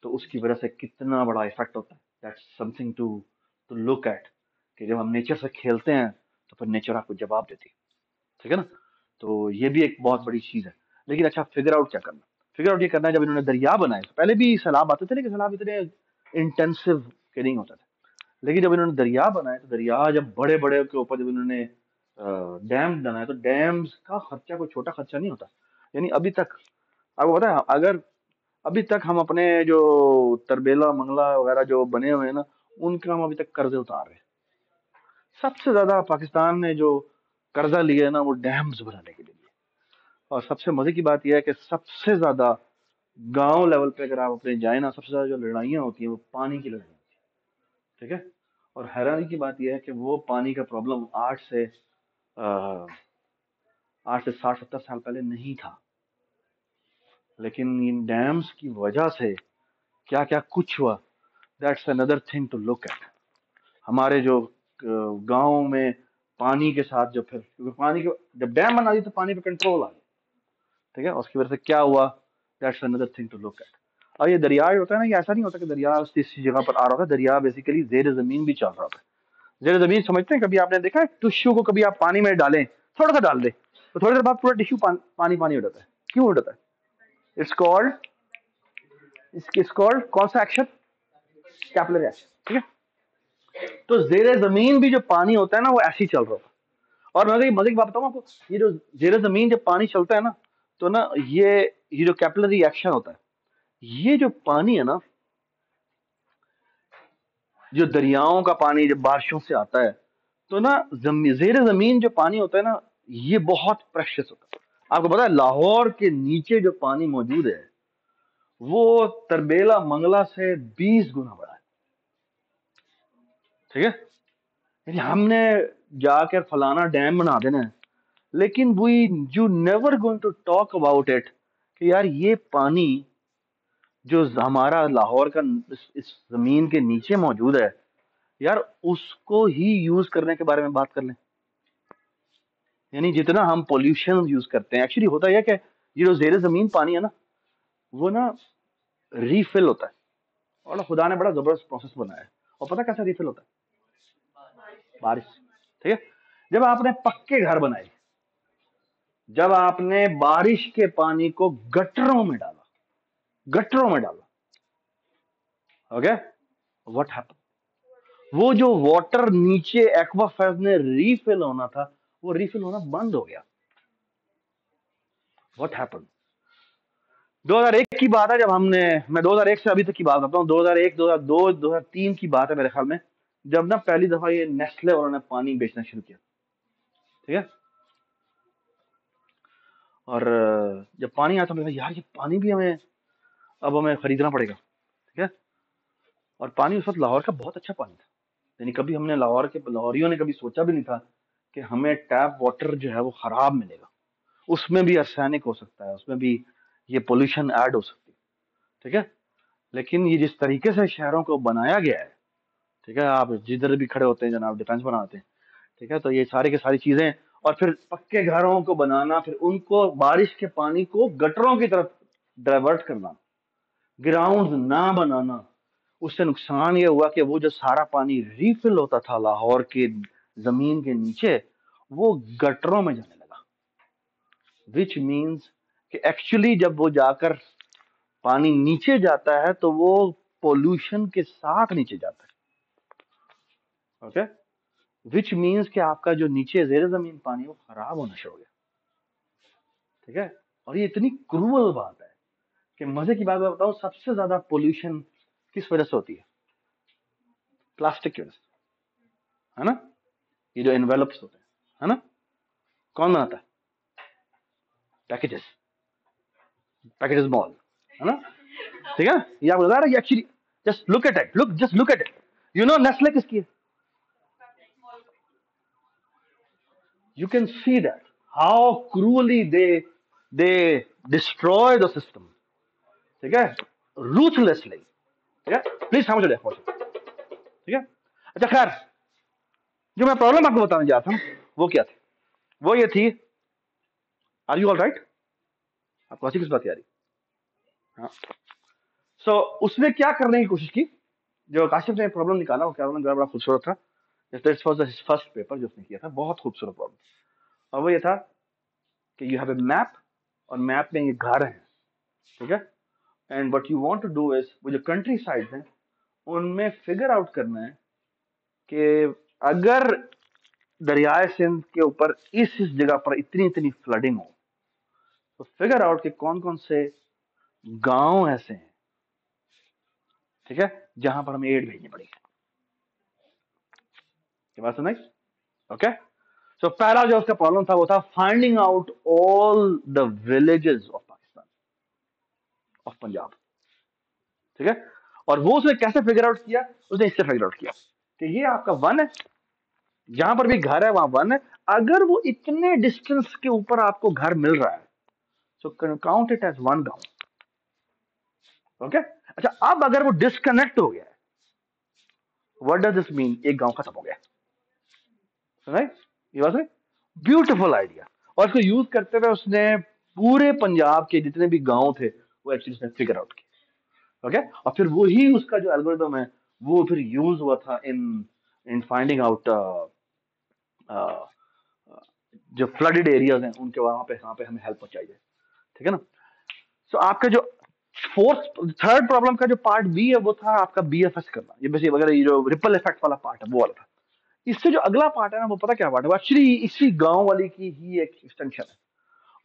तो उसकी वजह से कितना बड़ा इफेक्ट होता है। That's something to to look at, कि जब हम नेचर से खेलते हैं तो फिर नेचर आपको जवाब देती है। ठीक है ना, तो ये भी एक बहुत बड़ी चीज है। लेकिन अच्छा, फिगर आउट क्या करना, फिगर आउट ये करना है, जब इन्होंने दरिया बनाए, पहले भी सैलाब आते थे लेकिन सैलाब इतने इंटेंसिव के नहीं होता था। लेकिन जब इन्होंने दरिया बनाए, तो दरिया जब बड़े बड़े के ऊपर जब इन्होंने डैम बनाए, तो डैम्स का खर्चा कोई छोटा खर्चा नहीं होता। यानी अभी तक आपको पता है, अगर अभी तक हम अपने जो तरबेला मंगला वगैरह जो बने हुए हैं ना, उनका हम अभी तक कर्जे उतार रहे हैं। सबसे ज्यादा पाकिस्तान ने जो कर्जा लिया है ना, वो डैम्स बनाने के लिए लिया। और सबसे मजे की बात यह है कि सबसे ज्यादा गांव लेवल पे अगर आप अपने जाए ना, सबसे ज्यादा जो लड़ाइयाँ होती हैं वो पानी की लड़ाई होती है। ठीक है, और हैरानी की बात यह है कि वो पानी का प्रॉब्लम आ, 8 से 60 70 साल पहले नहीं था, लेकिन इन डैम्स की वजह से क्या क्या कुछ हुआ, that's another thing to look at. हमारे जो गांव में पानी के साथ जो फिर, क्योंकि पानी के जब डैम बना दी तो पानी पे कंट्रोल आ गया। ठीक है, उसकी वजह से क्या हुआ, that's another thing to look at. और ये दरिया होता है ना, ये ऐसा नहीं होता कि दरिया इसी जगह पर आ रहा होता है, दरिया बेसिकली जेर जमीन भी चल रहा होता है। जेर जमीन समझते हैं, कभी आपने देखा है टिश्यू को कभी आप पानी में डालें, थोड़ा सा डाल दे, तो थोड़ी देर बाद पूरा टिश्यू पानी पानी हो जाता है। क्यों हो जाता है? इट्स कॉल्ड, इट्स कॉल्ड कौन सा एक्शन? Capillary action. ठीक है, तो जेर जमीन भी जो पानी होता है ना, वो ऐसे ही चल रहा होता है। और मजे की बात बताऊं आपको, ये जो जेर जमीन जब पानी चलता है ना, तो ना ये जो कैपिलरी एक्शन होता है, ये जो पानी है ना, जो दरियाओं का पानी जब बारिशों से आता है, तो ना जेर जमीन जो पानी होता है ना, ये बहुत प्रेशियस होता है। आपको पता है लाहौर के नीचे जो पानी मौजूद है, वो तरबेला मंगला से 20 गुना बड़ा है। ठीक है, यानी हमने जाकर फलाना डैम बना देना है, लेकिन we you never going to talk about it कि यार ये पानी जो हमारा लाहौर का इस जमीन के नीचे मौजूद है, यार उसको ही यूज करने के बारे में बात कर लें। यानी जितना हम पोल्यूशन यूज करते हैं, एक्चुअली होता यह कि ये जो जेर जमीन पानी है ना, वो ना रीफिल होता है। और ना खुदा ने बड़ा जबरदस्त प्रोसेस बनाया है। और पता कैसा रीफिल होता है? बारिश। ठीक है, जब आपने पक्के घर बनाए, जब आपने बारिश के पानी को गटरों में डाला, गटरों में डाला, ओके, व्हाट हैपन? वो जो वाटर नीचे एक्वाफर्स में रीफिल होना था, वो रीफिल होना बंद हो गया। What happen? 2001 की बात है, जब हमने, मैं 2001 से अभी तक की बात करता हूँ, 2001 2002 2003 की बात है मेरे ख्याल में, जब ना पहली दफा ये नेस्ले वालों ने पानी बेचना शुरू किया। ठीक है, और जब पानी आया तो मैंने कहा यार ये पानी भी हमें अब हमें खरीदना पड़ेगा। ठीक है, और पानी उस वक्त लाहौर का बहुत अच्छा पानी था। यानी कभी हमने लाहौरियों ने कभी सोचा भी नहीं था कि हमें टैप वाटर जो है वो खराब मिलेगा, उसमें भी आर्सेनिक हो सकता है, उसमें भी ये पोल्यूशन ऐड हो सकती है। ठीक है, लेकिन ये जिस तरीके से शहरों को बनाया गया है, ठीक है, आप जिधर भी खड़े होते हैं जनाब डिफेंस बनाते हैं। ठीक है, तो ये सारी की सारी चीजें, और फिर पक्के घरों को बनाना, फिर उनको बारिश के पानी को गटरों की तरफ डाइवर्ट करना, ग्राउंड ना बनाना, उससे नुकसान ये हुआ कि वो जो सारा पानी रीफिल होता था लाहौर के जमीन के नीचे, वो गटरों में जाने लगा। विच मीन्स कि एक्चुअली जब वो जाकर पानी नीचे जाता है, तो वो पोल्यूशन के साथ नीचे जाता है। ओके, विच मीन्स कि आपका जो नीचे जेर जमीन पानी वो खराब होना शुरू हो गया। ठीक है, और ये इतनी क्रूअल बात है कि मजे की बात मैं बताऊं, सबसे ज्यादा पोल्यूशन किस वजह से होती है? प्लास्टिक की वजह से, है ना? ये जो एनवेलप्स होते हैं, है ना, कौन बनाता है? पैकेजेस, पैकेजेस मॉल, है ना? ठीक है, ये आपको बता रहा है actually, just look at it, just look at it. You know Nestle किसकी है? You can see that how cruelly they destroy the system. ठीक है, ruthlessly. ठीक है, प्लीज समझ लो ठीक है। अच्छा खैर, जो मैं प्रॉब्लम आपको बताने जा रहा था वो क्या थी, वो ये थी, आर यू ऑल राइट, आपको हंसी किस बात की आ रही? हाँ, सो उसने क्या करने की कोशिश की, जो काशिफ ने प्रॉब्लम निकाला वो क्या बड़ा खूबसूरत था। फर्स्ट पेपर जो उसने किया था, बहुत खूबसूरत प्रॉब्लम, और वो ये था कि यू हैव ए मैप, और मैप में ये घर है, ठीक है, and what you want to do is, वो जो कंट्री साइड है उनमें फिगर आउट करना है कि अगर दरियाए सिंध के ऊपर इस जगह पर इतनी इतनी फ्लडिंग हो, तो फिगर आउट कि कौन कौन से गांव ऐसे हैं, ठीक है, जहां पर हमें एड भेजनी पड़ेगी। ये बात सुनाई? ओके, सो पहला जो उसका प्रॉब्लम था वो था finding out all the villages of Pakistan, of Punjab, ठीक है। और वो उसने कैसे फिगर आउट किया, उसने इससे फिगर आउट किया कि ये आपका वन है, जहां पर भी घर है वहां वन है, अगर वो इतने डिस्टेंस के ऊपर आपको घर मिल रहा है, so count it as one गांव। ओके, अच्छा अब अगर वो डिस्कनेक्ट हो गया है, व्हाट डज दिस मीन, एक गांव खत्म हो गया, सुना ये बात है, ब्यूटीफुल आइडिया। और इसको यूज करते हुए उसने पूरे पंजाब के जितने भी गांव थे वो एक्चुअली उसने फिगर आउट किए। ओके, और फिर वही उसका जो एल्गोरिथम है वो फिर यूज हुआ था इन इन फाइंडिंग आउट जो फ्लडेड एरियाज हैं उनके वहां पे हमें हेल्प पहुंचाई जाए, ठीक है ना। सो आपका जो फोर्थ थर्ड प्रॉब्लम का जो पार्ट बी है वो था आपका बीएफएस करना, ये बेसिक वगैरह, ये जो रिपल इफेक्ट वाला पार्ट है वो वाला था। इससे जो अगला पार्ट है ना वो पता क्या पार्ट है, वो एक्चुअली इसी गांव वाली की ही एक एक्सटेंशन है,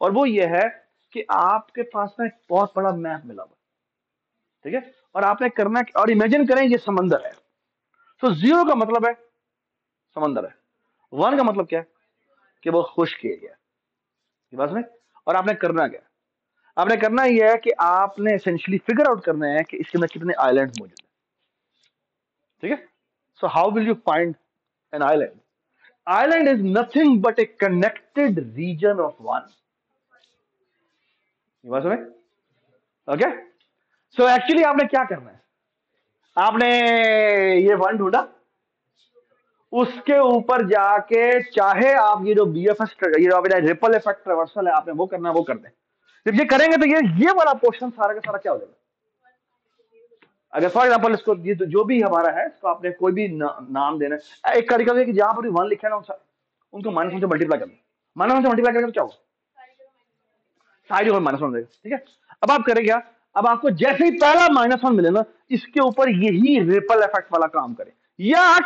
और वो ये है कि आपके पास ना एक बहुत बड़ा मैप मिला हुआ, ठीक है, और आपने करना, और इमेजिन करें ये समंदर है, तो जीरो का मतलब है समंदर है, वन का मतलब क्या है कि वो खुश्क एरिया है, ये बात सुने। और आपने करना क्या, आपने करना यह है कि आपने एसेंशियली फिगर आउट करना है कि इसके अंदर कितने आइलैंड मौजूद है, ठीक है। So how will you find an island, island is nothing but a connected region of one, ये बात सुने। ओके, सो एक्चुअली आपने क्या करना है, आपने ये वन ढूंढा, उसके ऊपर जाके चाहे आप ये जो बीएफएस, ये जो आपने रिपल इफेक्ट रिवर्सल है आपने वो करना है, वो कर दें। जब ये करेंगे तो ये वाला पोर्शन सारा का सारा क्या हो जाएगा, अगर फॉर एग्जांपल इसको ये तो जो भी हमारा है इसको आपने कोई भी नाम देना है, एक तरीका है कि जहां पर भी वन लिखा है ना उनको माइनस वन से मल्टीप्लाई कर दो, माइनस वन से मल्टीप्लाई करेंगे तो क्या होगा, साइड में माइनस वन देगा, ठीक है। अब आप करें क्या, अब आपको जैसे ही पहला माइनस वन मिले ना, इसके ऊपर यही रिपल इफेक्ट वाला काम करे, या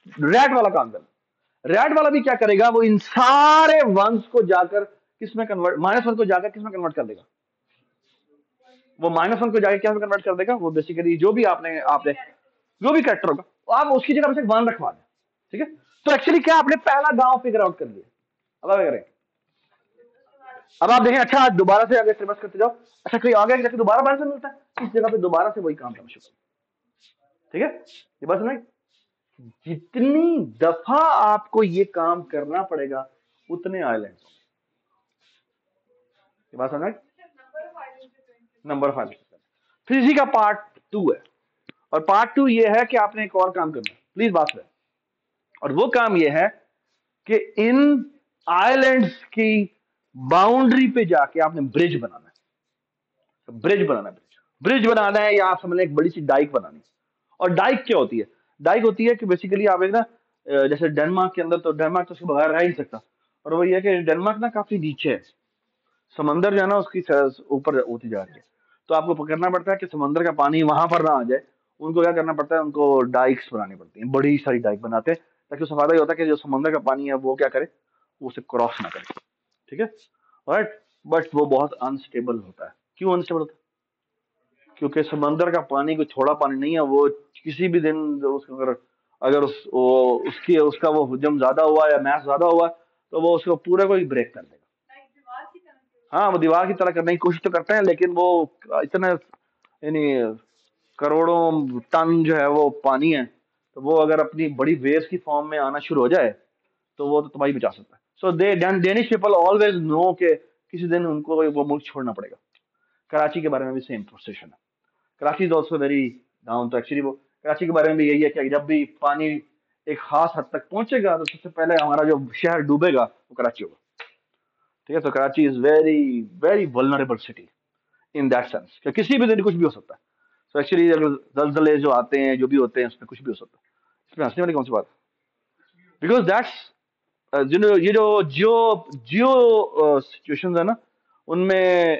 रैट वाला काम करे। रैट वाला भी क्या करेगा, वो इन सारे वंस को जाकर किसमें कन्वर्ट, माइनस वन को जाकर किसमें कन्वर्ट कर देगा, वो माइनस वन को जाकर क्या कन्वर्ट कर देगा, वो बेसिकली जो भी आपने आपने जो भी कैरेक्टर होगा आप उसकी जगह पे वन रखवा दें, ठीक है। तो एक्चुअली क्या आपने पहला गांव फिगर आउट कर लिया, अब आप करें, अब आप देखें, अच्छा दोबारा से अगर रिवर्स करते जाओ, अच्छा कोई आगे जाके दोबारा बार से मिलता है, इस जगह पे दोबारा से वही काम करना शुरू, ठीक है। ये बात सुनाई, जितनी दफा आपको ये काम करना पड़ेगा उतने आइलैंड, ये बात समझ, नंबर ऑफ आइलैंड। फिर इसी का पार्ट टू है, और पार्ट टू ये है कि आपने एक और काम करना है, प्लीज बात करें, और वो काम ये है कि इन आइलैंड्स की बाउंड्री पे जाके आपने ब्रिज बनाना है, ब्रिज बनाना है, ब्रिज बनाना है, या आप समझ लें एक बड़ी सी डाइक बनानी है। और डाइक क्या होती है, डाइक होती है कि बेसिकली आप एक ना जैसे डेनमार्क के अंदर, तो डेनमार्क तो उसके बगैर रह ही नहीं सकता, और वो ये है कि डेनमार्क ना काफी नीचे है, समंदर जो है ना उसकी ऊपर होती जा रही है, तो आपको करना पड़ता है कि समंदर का पानी वहां पर ना आ जाए, उनको क्या करना पड़ता है, उनको डाइक्स बनानी पड़ती है, बड़ी सारी डाइक बनाते हैं, ताकि उसका फायदा ये होता है कि जो समंदर का पानी है वो क्या करे, वो उसे क्रॉस ना करे, ठीक है, राइट। बट वो बहुत अनस्टेबल होता है, क्यों अनस्टेबल होता है, क्योंकि समंदर का पानी कोई थोड़ा पानी नहीं है, वो किसी भी दिन उसको अगर अगर उसकी उसका वो हुजम ज्यादा हुआ या मैस ज्यादा हुआ तो वो उसको पूरे को ही ब्रेक कर देगा। हाँ, वो दीवार की तरह करने की कोशिश तो करते हैं, लेकिन वो इतने यानी करोड़ों टन जो है वो पानी है, तो वो अगर अपनी बड़ी वेव्स की फॉर्म में आना शुरू हो जाए तो वो तो तबाही बचा सकता है। सो दे डेनिश पीपल ऑलवेज नो कि किसी दिन उनको वो मुल्क छोड़ना पड़ेगा। कराची के बारे में भी सेम प्रोसेशन है। Karachi is also very down. तो एक्चुअली वो कराची के बारे में भी यही है कि जब भी पानी एक खास हद तक पहुंचेगा तो सबसे पहले हमारा जो शहर डूबेगा वो कराची होगा। ठीक है, तो Karachi is very very vulnerable city in that sense कि किसी भी दिन कुछ भी हो सकता है। तो एक्चुअली अगर जलजले जो आते हैं जो भी होते हैं उसमें कुछ भी हो सकता है। इसमें हंसने वाली कौन सी बात? बिकॉज दैट्स ये जो जियो जियो सिचुएशन है ना, उनमें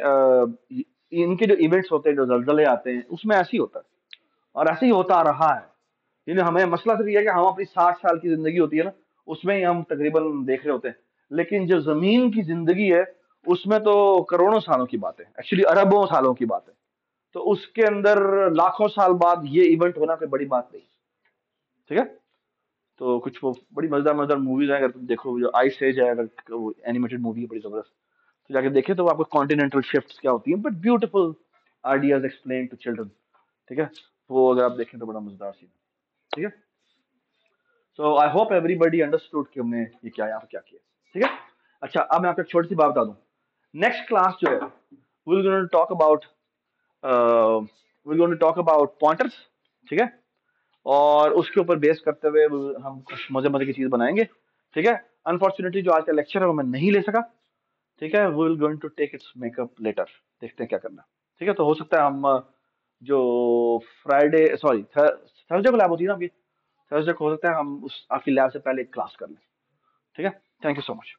इनके जो इवेंट्स होते हैं, जो जलजले आते हैं, उसमें ऐसे ही होता है और ऐसे ही होता आ रहा है। हमें मसला सिर्फ ये है कि हम अपनी 60 साल की जिंदगी होती है ना, उसमें ही हम तकरीबन देख रहे होते हैं। लेकिन जो जमीन की जिंदगी है उसमें तो करोड़ों सालों की बात है, एक्चुअली अरबों सालों की बात है। तो उसके अंदर लाखों साल बाद ये इवेंट होना कोई बड़ी बात नहीं। ठीक है, तो कुछ वो बड़ी मजेदार मजेदार मूवीज हैं, अगर तुम देखो जो आइस एज है, अगर वो एनिमेटेड मूवी है बड़ी जबरदस्त, तो जाके देखे तो आपको कॉन्टिनेंटल शिफ्ट्स क्या होती है, but beautiful ideas explain to children. ठीक है, वो अगर आप देखें तो बड़ा मजेदार सीन है। ठीक है, सो आई होप एवरीबडी अंडरस्टूड कि हमने ये क्या यहाँ पे क्या किया। ठीक है, अच्छा अब मैं आपको एक छोटी सी बात बता दूं। नेक्स्ट क्लास जो है will going to talk about will going to talk about pointers. ठीक है, और उसके ऊपर बेस करते हुए हम कुछ मजे मजे की चीज बनाएंगे। ठीक है, अनफॉर्चुनेटली जो आज का लेक्चर है वो मैं नहीं ले सका। ठीक है, we will going to take its makeup later, देखते हैं क्या करना। ठीक है, तो हो सकता है हम जो फ्राइडे सॉरी थर्सडे को लैब होती है ना आपकी, थर्सडे को हो सकता है हम उस आपकी लैब से पहले एक क्लास कर लें। ठीक है, थैंक यू सो मच।